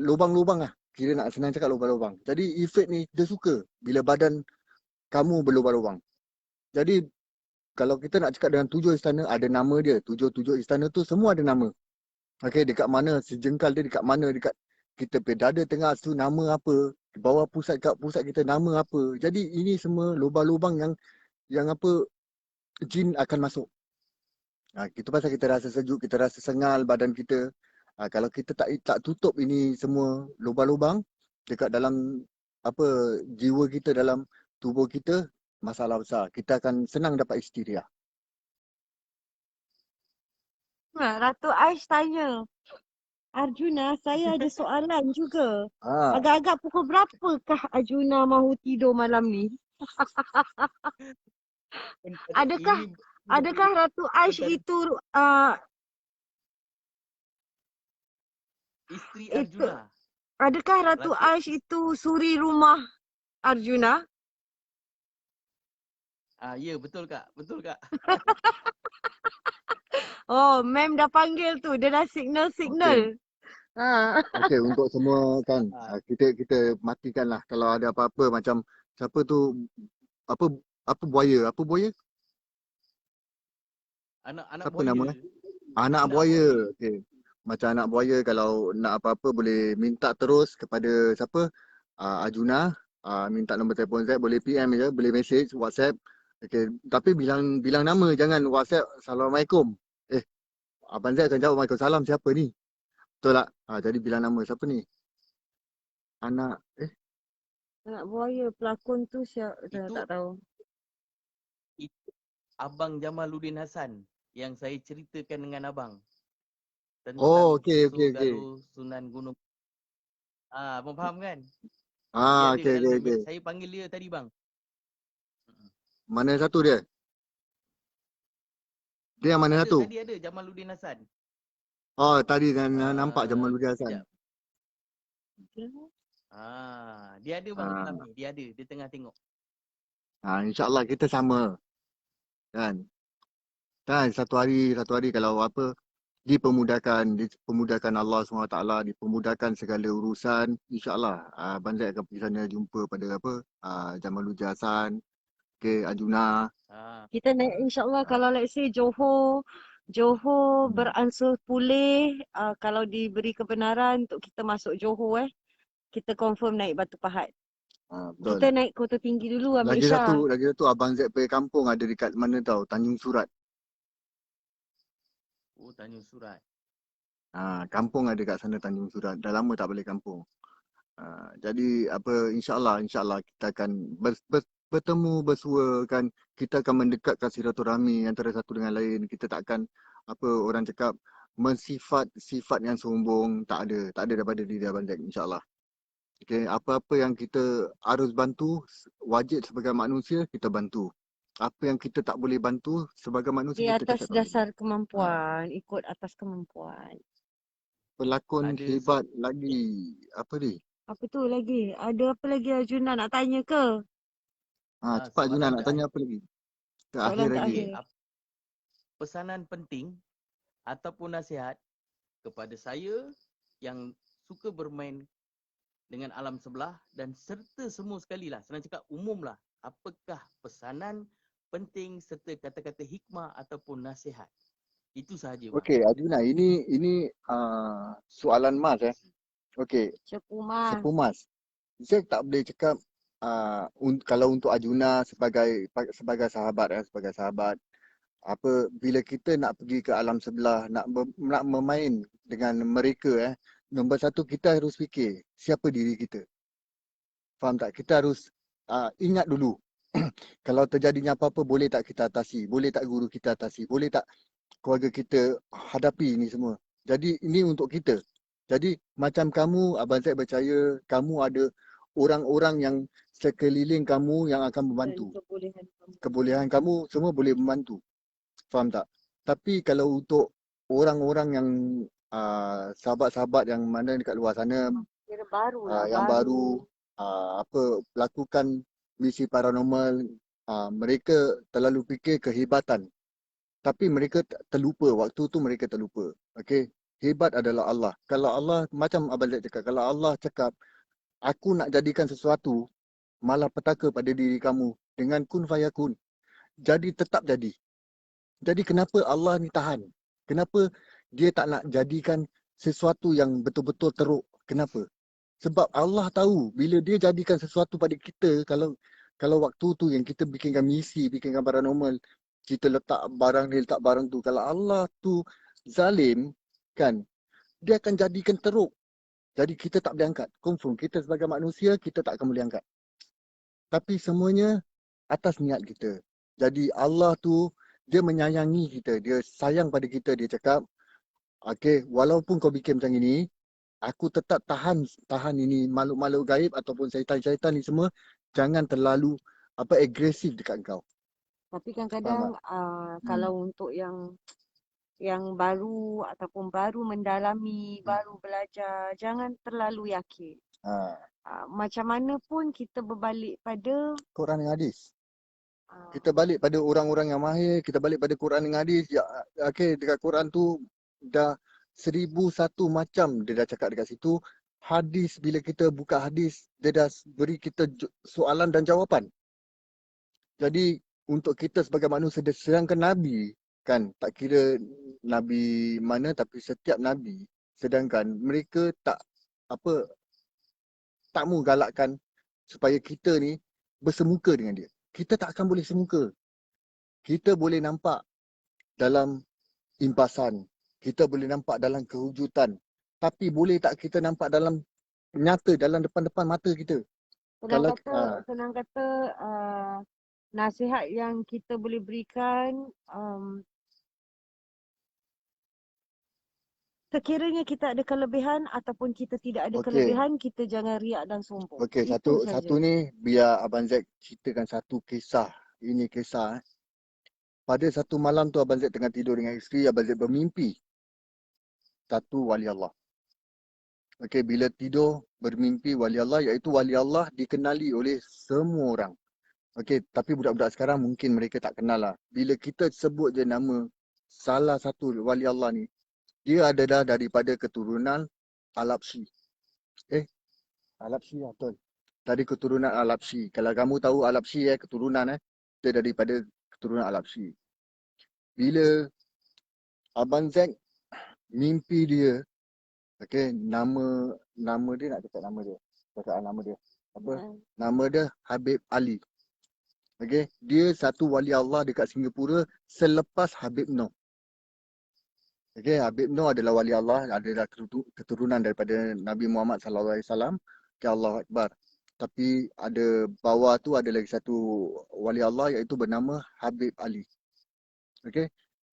lubang-lubang lah. Kira nak senang cakap lubang-lubang. Jadi Ifrit ni dia suka bila badan kamu berlubang-lubang. Jadi kalau kita nak cakap dengan 7 istana, ada nama dia. 7 istana tu semua ada nama. Okey, dekat mana sejengkal dia, dekat mana, dekat kita punya dada tengah tu nama apa, di bawah pusat kita nama apa. Jadi ini semua lubang-lubang yang jin akan masuk. Itu pasal kita rasa sejuk, kita rasa sengal badan kita. Kalau kita tak tutup ini semua lubang-lubang dekat dalam jiwa kita, dalam tubuh kita, masalah besar. Kita akan senang dapat istirahat. Ratu Aish tanya, Arjuna, saya ada soalan juga. Ah, Agak-agak pukul berapakah Arjuna mahu tidur malam ni? Adakah Ratu Aish itu isteri Arjuna? Adakah Ratu Aish itu suri rumah Arjuna? Ya, betul Kak. Betul Kak. Oh, ma'am dah panggil tu. Dia dah signal. okey, untuk semua kan, kita matikanlah kalau ada apa-apa macam siapa tu, apa buaya? Apa buaya? Anak Siapa buaya. nama? Anak buaya. Okey. Macam anak buaya, kalau nak apa-apa boleh minta terus kepada siapa? Arjuna. Minta nombor telefon saya, boleh PM je, boleh message WhatsApp. Okey, tapi bilang nama, jangan WhatsApp Assalamualaikum. Abang Zaid akan jawab Waalaikumsalam, siapa ni? Betul tak? Jadi bilang nama, siapa ni? Anak buaya, pelakon tu siapa? Itu- Tak tahu. Abang Jamaluddin Hasan yang saya ceritakan dengan abang. Tentang Oh, okey. Galuh Sunan Gunung. Abang faham kan? Dia ada Okey. dalam saya panggil dia tadi bang. Mana satu dia? Dia yang mana satu? Tadi ada Jamaluddin Hasan. Oh, tadi nampak Jamaluddin Hasan. Dia ada bang dalam ni. Dia ada. Dia tengah tengok. InsyaAllah kita sama. Kan? Satu hari kalau dipermudahkan Allah SWT, dipermudahkan segala urusan, InsyaAllah Abang Zaid akan pergi sana jumpa pada Jamaluddin Hasan, Arjuna. Kita naik insyaAllah kalau let's say Johor beransur pulih, kalau diberi kebenaran untuk kita masuk Johor kita confirm naik Batu Pahat. Betul. Kita naik Kota Tinggi dulu ambil Lagi Syah. satu Abang Zaid pergi kampung ada dekat mana tahu? Tanjung Surat. Oh, Tanjung Surat. Kampung ada dekat sana, Tanjung Surat. Dah lama tak balik kampung. Jadi insyaAllah kita akan bertemu, bersua kan. Kita akan mendekatkan silaturahmi antara satu dengan lain. Kita tak akan orang cakap sifat yang sombong. Tak ada daripada diri Abang Zaid, insyaAllah. Okay, apa-apa yang kita harus bantu, wajib sebagai manusia kita bantu. Apa yang kita tak boleh bantu sebagai manusia, Di kita atas cakap tak boleh. dasar kemampuan, ikut atas kemampuan. Pelakon Ada hebat lagi, apa ni? Apa tu lagi? Ada apa lagi Arjuna nak tanya ke? Cepat Juna Soalan nak tanya apa lagi? Terakhir Soalan lagi. terakhir. Pesanan penting ataupun nasihat kepada saya yang suka bermain dengan alam sebelah dan serta semua sekali lah, senang cakap umum lah. Apakah pesanan penting serta kata-kata hikmah ataupun nasihat? Itu sahaja bang. Okey, Arjuna, ini soalan mas Okey, Cepumas. Sepumas. Zack tak boleh cakap kalau untuk Arjuna sebagai sahabat apa bila kita nak pergi ke alam sebelah, nak bermain dengan mereka nombor satu kita harus fikir siapa diri kita. Faham tak? Kita harus ingat dulu kalau terjadinya apa-apa boleh tak kita atasi, boleh tak guru kita atasi, boleh tak keluarga kita hadapi ini semua. Jadi ini untuk kita. Jadi macam kamu, Abang Zaid percaya kamu ada orang-orang yang sekeliling kamu yang akan Dan membantu. kebolehan kamu. Kebolehan kamu semua boleh membantu. Faham tak? Tapi kalau untuk orang-orang yang sahabat-sahabat yang mana dekat luar sana Kira baru lah. yang baru lakukan misi paranormal, mereka terlalu fikir kehebatan. Tapi mereka terlupa, waktu tu mereka terlupa. Okey, hebat adalah Allah. Kalau Allah, macam Abang Zaid cakap, kalau Allah cakap, aku nak jadikan sesuatu, malah petaka pada diri kamu dengan kun fayakun. Jadi tetap jadi. Jadi kenapa Allah ni tahan? Kenapa dia tak nak jadikan sesuatu yang betul-betul teruk? Kenapa? Sebab Allah tahu bila dia jadikan sesuatu pada kita, kalau waktu tu yang kita bikinkan misi, bikinkan paranormal, kita letak barang ni, letak barang tu. Kalau Allah tu zalim, kan, dia akan jadikan teruk. Jadi kita tak boleh angkat. Confirm, kita sebagai manusia, kita tak akan boleh angkat. Tapi semuanya atas niat kita. Jadi Allah tu, dia menyayangi kita. Dia sayang pada kita. Dia cakap, okay, walaupun kau bikin macam ini, aku tetap tahan ini makhluk-makhluk gaib ataupun syaitan-syaitan ni semua jangan terlalu agresif dekat kau. Tapi Faham kadang-kadang tak? kalau untuk yang baru ataupun baru mendalami, baru belajar, jangan terlalu yakin. Macam mana pun kita berbalik pada Quran dan hadis. ah, Kita balik pada orang-orang yang mahir, kita balik pada Quran dan hadis. Ya, okay, dekat Quran tu dah 1001 macam dia dah cakap dekat situ. Hadis, bila kita buka hadis, dia dah beri kita soalan dan jawapan. Jadi untuk kita sebagai manusia, sedangkan Nabi, kan, tak kira Nabi mana tapi setiap Nabi, sedangkan mereka tak mau galakkan supaya kita ni bersemuka dengan dia. Kita tak akan boleh semuka. Kita boleh nampak dalam impasan. Kita boleh nampak dalam kewujudan. Tapi boleh tak kita nampak dalam nyata, dalam depan-depan mata kita. senang kata nasihat yang kita boleh berikan sekiranya kita ada kelebihan ataupun kita tidak ada kelebihan, kita jangan riak dan sombong. Okey, Itu satu saja. ni biar Abang Zaid ceritakan satu kisah. Ini kisah. Pada satu malam tu Abang Zaid tengah tidur dengan isteri, Abang Zaid bermimpi satu wali Allah. Okey, bila tidur bermimpi wali Allah, iaitu wali Allah dikenali oleh semua orang. Okey, tapi budak-budak sekarang mungkin mereka tak kenal lah. Bila kita sebut je nama salah satu wali Allah ni, dia adalah daripada keturunan Al-Habsyi. Al-Habsyi lah, betul. Dari keturunan Al-Habsyi. Kalau kamu tahu Al-Habsyi keturunan dia daripada keturunan Al-Habsyi. Bila Abang Zaid mimpi dia, okey, nama dia nak cakap nama dia. Cakap nama dia. Nama dia Habib Ali. Okey, dia satu wali Allah dekat Singapura selepas Habib Noh. Okey, Habib Noh adalah wali Allah, adalah keturunan daripada Nabi Muhammad sallallahu alaihi wasallam. Okay, Allahu Akbar. Tapi ada bawah tu ada lagi satu wali Allah iaitu bernama Habib Ali. Okey.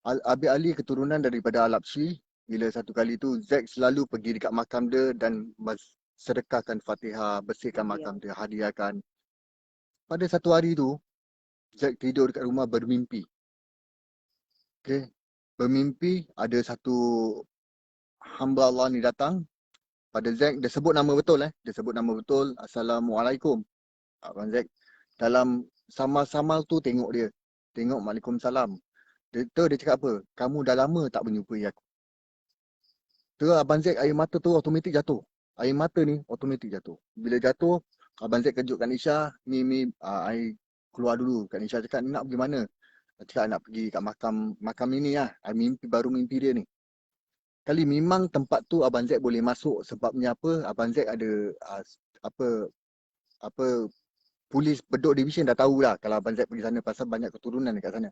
Habib Ali keturunan daripada Al-Habsyi. Bila satu kali tu Zack selalu pergi dekat makam dia dan sedekahkan Fatihah, bersihkan makam dia, hadiahkan. Pada satu hari tu Zack tidur dekat rumah bermimpi. Okey. Bermimpi ada satu hamba Allah ni datang. pada Zack, dia sebut nama betul Dia sebut nama betul. Assalamualaikum. Abang Zack dalam sama-sama tu tengok dia. Tengok Waalaikumsalam. Dia cakap apa? Kamu dah lama tak menjumpai aku. Terus Abang Zack air mata tu automatik jatuh. Air mata ni automatik jatuh. Bila jatuh, Abang Zack kejut Kak Nisha. I keluar dulu. Kak Nisha cakap, ni nak pergi mana? Cakap nak pergi kat makam ini lah. Baru mimpi dia ni. Kali memang tempat tu Abang Zack boleh masuk. Sebabnya apa? Abang Zack ada apa polis Bedok Division dah tahulah kalau Abang Zack pergi sana pasal banyak keturunan dekat sana.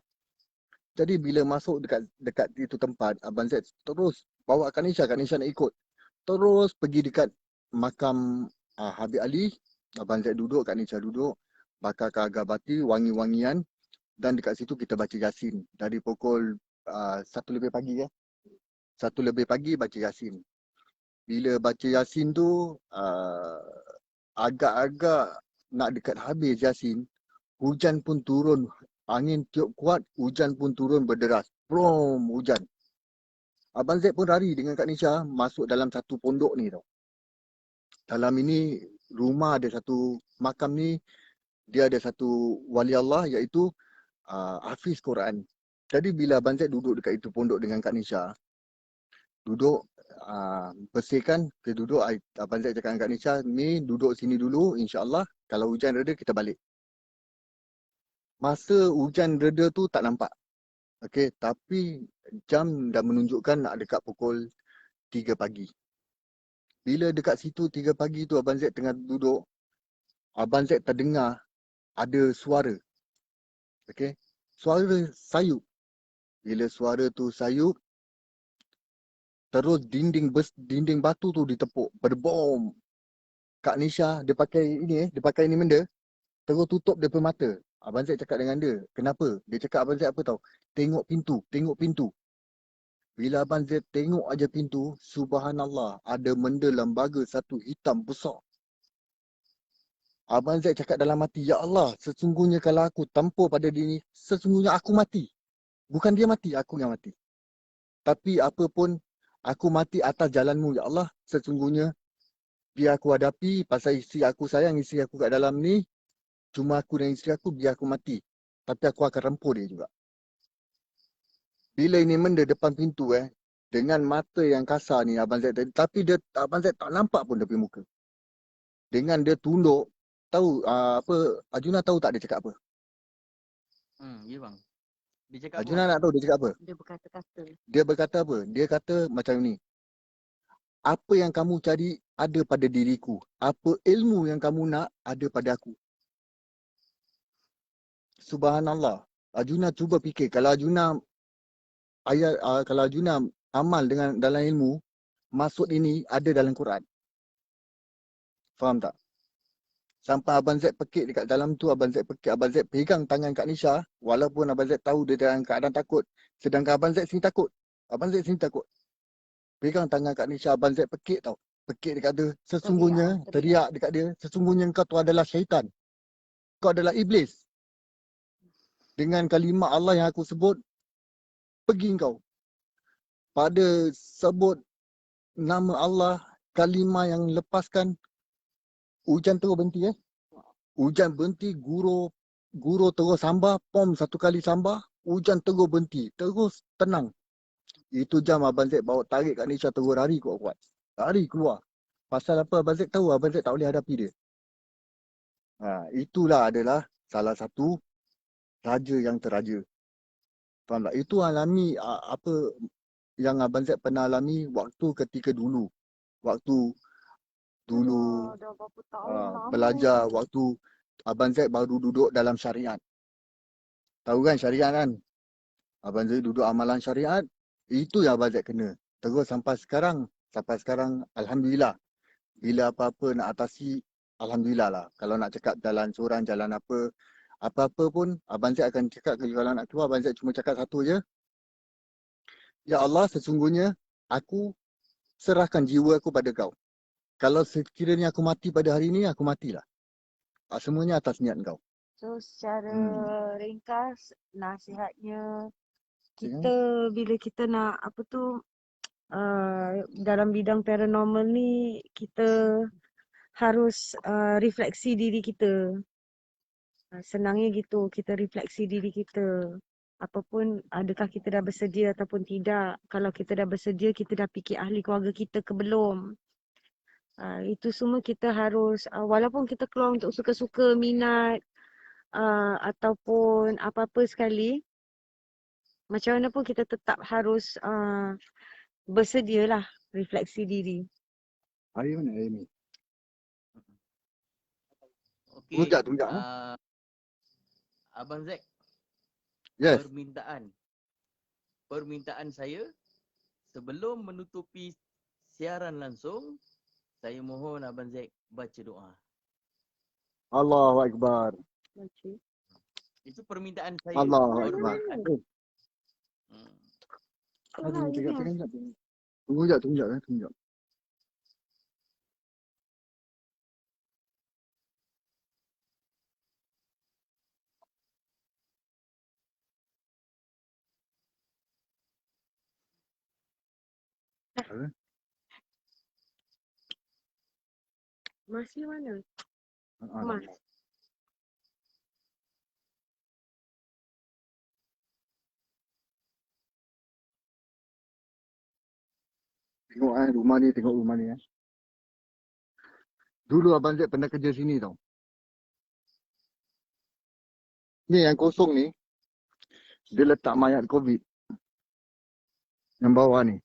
Jadi bila masuk dekat itu tempat, Abang Zack terus bawa Kak Nisha nak ikut. Terus pergi dekat makam Habib Ali. Abang Zack duduk, Kak Nisha duduk. Bakar agabati, wangi-wangian. Dan dekat situ kita baca Yasin. Dari pukul 1 lebih pagi 1 lebih pagi baca Yasin. Bila baca Yasin tu, agak-agak nak dekat habis Yasin, hujan pun turun. Angin tiup kuat, hujan pun turun berderas. Brom, hujan. Abang Zack pun lari dengan Kak Nisha masuk dalam satu pondok ni tau. Dalam ini rumah ada satu makam ni, dia ada satu wali Allah iaitu Hafiz Quran. Jadi bila Abang Zack duduk dekat itu pondok dengan Kak Nisha, duduk bersihkan, dia duduk, Abang Zack cakap dengan Kak Nisha, ni duduk sini dulu, insyaAllah kalau hujan reda kita balik. Masa hujan reda tu tak nampak. Okey, tapi jam dah menunjukkan nak dekat pukul 3 pagi. Bila dekat situ 3 pagi tu Abang Zack tengah duduk, Abang Zack terdengar ada suara. Okey, suara sayup. Bila suara tu sayup, terus dinding batu tu ditepuk, berbom. Kak Nisha dia pakai ini benda, terus tutup dia punya mata. Abang Zack cakap dengan dia, kenapa? Dia cakap Abang Zack apa tau? Tengok pintu. Bila Abang Zack tengok aja pintu, subhanallah, ada benda lembaga satu hitam besar. Abang Zack cakap dalam hati, ya Allah, sesungguhnya kalau aku tampur pada dia ni, sesungguhnya aku mati. Bukan dia mati, aku yang mati. Tapi apa pun, aku mati atas jalanmu, ya Allah. Sesungguhnya, biar aku hadapi, pasal isteri aku sayang, isteri aku kat dalam ni, cuma aku dan isteri aku, biar aku mati. Tapi aku akan rempur dia juga. Bila ini benda depan pintu dengan mata yang kasar ni Abang Zack tadi, tapi Abang Zack tak nampak pun dia punya muka. Dengan dia tunduk, tahu Arjuna tahu tak dia cakap apa? Ya bang. Dia cakap apa? Arjuna nak tahu dia cakap apa? Dia berkata-kata. Dia berkata apa? Dia kata macam ni. Apa yang kamu cari ada pada diriku. Apa ilmu yang kamu nak ada pada aku. Subhanallah. Arjuna cuba fikir kalau Arjuna amal dengan dalam ilmu, maksud ini ada dalam Quran. Faham tak? Sampai Abang Zack pekik dekat dalam tu, Abang Zack pegang tangan Kak Nisha, walaupun Abang Zack tahu dia dalam keadaan takut. Sedangkan Abang Zack sini takut. Pegang tangan Kak Nisha, Abang Zack pekik tau. Pekik dekat dia. Sesungguhnya, teriak dekat dia, sesungguhnya engkau tu adalah syaitan. Kau adalah iblis. Dengan kalimah Allah yang aku sebut, pergi engkau. Pada sebut nama Allah, kalimah yang lepaskan, hujan terus berhenti Hujan berhenti, guru terus sambar, satu kali sambar, hujan terus berhenti, terus tenang. Itu jam Abang Zack bawa tarik Kak Nisha terus lari kuat-kuat. Lari keluar. Pasal apa Abang Zack tahu? Abang Zack tak boleh hadapi dia. Itulah adalah salah satu raja yang teraja. Faham tak? Itu alami apa yang Abang Zack pernah alami waktu ketika dulu. Waktu dulu Dah berapa tahun lama. belajar, waktu Abang Zack baru duduk dalam syariat. Tahu kan syariat kan? Abang Zack duduk amalan syariat, itu yang Abang Zack kena. Terus sampai sekarang, Alhamdulillah. Bila apa-apa nak atasi, Alhamdulillah lah. Kalau nak cakap jalan seorang, jalan apa-apa pun, Abang Zack akan cakap, kalau nak keluar, Abang Zack cuma cakap satu je. Ya Allah, sesungguhnya aku serahkan jiwa aku pada kau. Kalau sekiranya aku mati pada hari ini, aku matilah. Semuanya atas niat kau. So secara ringkas, nasihatnya Ya. kita bila kita nak dalam bidang paranormal ni kita harus refleksi diri kita. Senangnya gitu, kita refleksi diri kita. Apapun, adakah kita dah bersedia ataupun tidak. Kalau kita dah bersedia, kita dah fikir ahli keluarga kita ke belum. Itu semua kita harus, walaupun kita keluar untuk suka-suka, minat ataupun apa-apa sekali, macam mana pun kita tetap harus bersedialah refleksi diri. Air mana air ni? Okey. Tunjuk. Abang Zack, Yes. permintaan saya sebelum menutupi siaran langsung, saya mohon Abang Zack baca doa. Allahu Akbar. Okay. Itu permintaan saya. Allahu Akbar. Permintaan. Tunggu sekejap. Masih mana? Mas. Tengok rumah ni. Dulu Abang Zack pernah kerja sini tau. Ni yang kosong ni, dia letak mayat COVID. Yang bawah ni.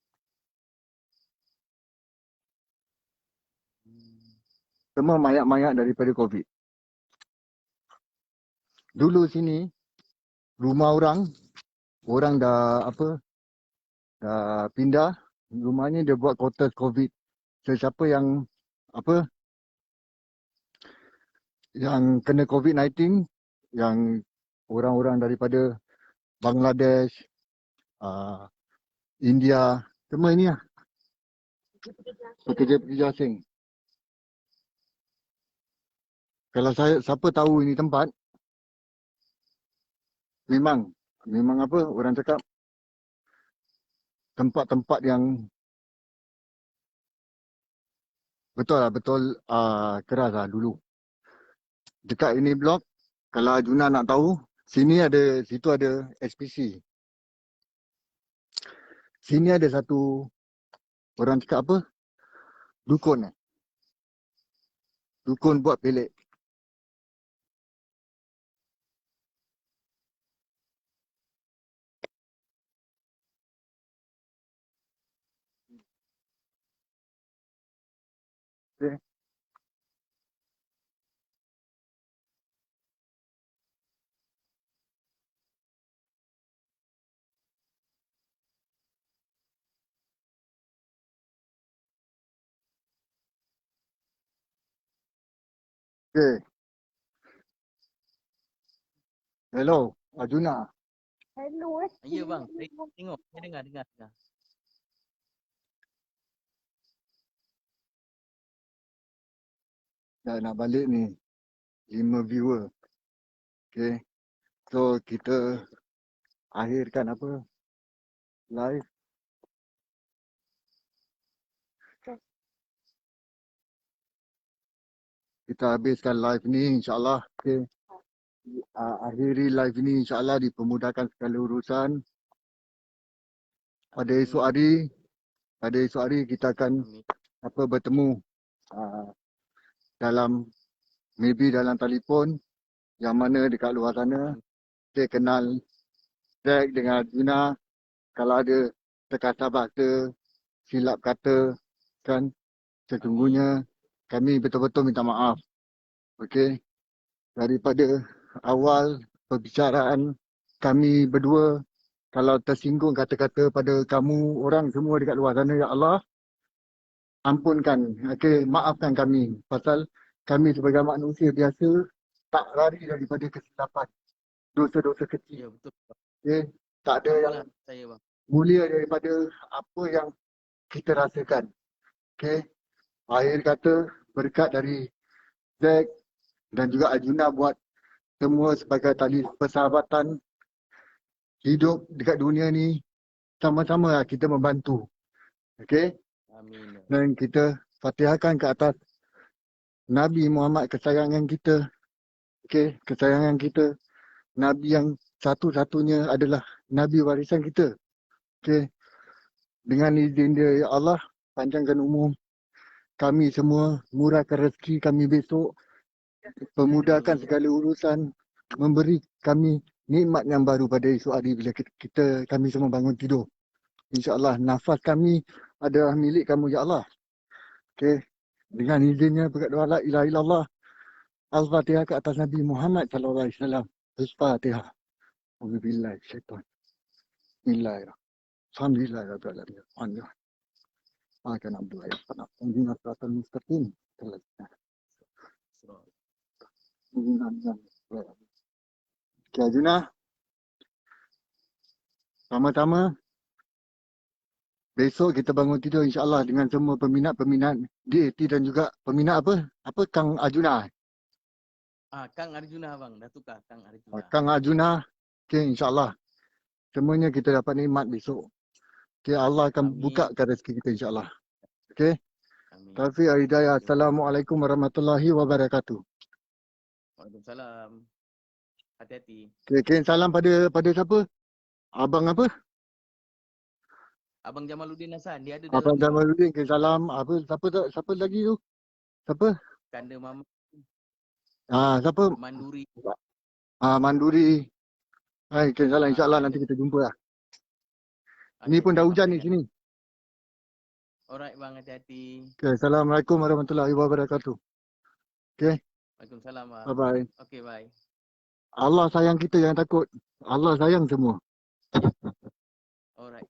Semua mayat-mayat daripada COVID. Dulu sini, rumah orang dah pindah. Rumahnya dia buat quarters COVID. Sesiapa yang yang kena COVID-19, yang orang-orang daripada Bangladesh, India, semua ini lah. Pekerja-pekerja asing. Kalau siapa tahu ini tempat, memang orang cakap tempat-tempat yang betul keras lah dulu. Dekat ini blok, kalau Ajuna nak tahu, situ ada SPC. Sini ada satu, orang cakap apa? Dukun. Dukun buat pelik. Okay. Okay. Hello, Ajuna. Hello. Ya bang, saya tengok. Saya dengar. Dah nak balik ni. 5 viewer. Okay. So, kita akhirkan live. Kita habiskan live ni insyaAllah. Okay. Akhiri live ni insyaAllah dipermudahkan segala urusan. Pada esok hari kita akan bertemu maybe dalam telefon, yang mana dekat luar sana saya kenal Zack dengan Ajuna. Kalau ada terkasar bahasa, silap kata, kan, sesungguhnya kami betul-betul minta maaf. Okey. Daripada awal perbicaraan kami berdua, kalau tersinggung kata-kata pada kamu orang semua dekat luar sana, ya Allah, ampunkan. Okey, maafkan kami. Pasal kami sebagai manusia biasa tak lari daripada kesilapan. Dosa-dosa kecil. Ya betul. Okey, tak ada yang saya bang. mulia daripada apa yang kita rasakan. Okey. Akhir kata, berkat dari Zack dan juga Ajuna buat semua sebagai tali persahabatan hidup dekat dunia ni, sama-sama kita membantu. Okey. Amin. Dan kita fatihahkan ke atas Nabi Muhammad kesayangan kita. Okey, kesayangan kita. Nabi yang satu-satunya adalah Nabi warisan kita. Okey. Dengan izin dia, ya Allah, panjangkan umur kami semua, murahkan rezeki kami besok, pemudahkan segala urusan, memberi kami nikmat yang baru pada esok hari bila kami semua bangun tidur. InsyaAllah nafas kami adalah milik kamu, ya Allah. Okey. Dengan izinnya berkat doa la ilaha illallah. Al-Fatihah ke atas Nabi Muhammad sallallahu alaihi wasallam. Al-Fatihah. Auzubillahi syaitan. Bismillahirrahmanirrahim. Alhamdulillahirabbil alamin. Akan Abdullah ya Fana. Inna siratal mustaqim. Okey, Ajuna. Sama-sama. Besok kita bangun tidur insyaAllah dengan semua peminat-peminat DAT dan juga peminat apa? Apa Kang Arjuna? Kang Arjuna bang, dah tukar Kang Arjuna. Kang Arjuna. Okey, insyaAllah. Semuanya kita dapat nikmat besok. Okey, Allah akan Amin. bukakan rezeki kita insyaAllah. Okey. Amin. Taufiq hidayah. Assalamualaikum warahmatullahi wabarakatuh. Waalaikumsalam. Hati-hati. Okey, salam pada siapa? Abang apa? Abang Jamaluddin Hasan, dia ada dalam Abang ni, bang. Jamaluddin. Okey, salam. Apa siapa lagi tu? Siapa? Kanda Mama Siapa? Manduri. Manduri. Hai, okey, salam. InsyaAllah Dia nanti ada. kita jumpa lah. Ini pun dah hujan ni sini. Alright bang, hati-hati. Okay, Assalamualaikum warahmatullahi wabarakatuh. Okay, Waalaikumsalam bang. bye-bye. Okay, bye. Allah sayang kita, jangan takut. Allah sayang semua. Alright.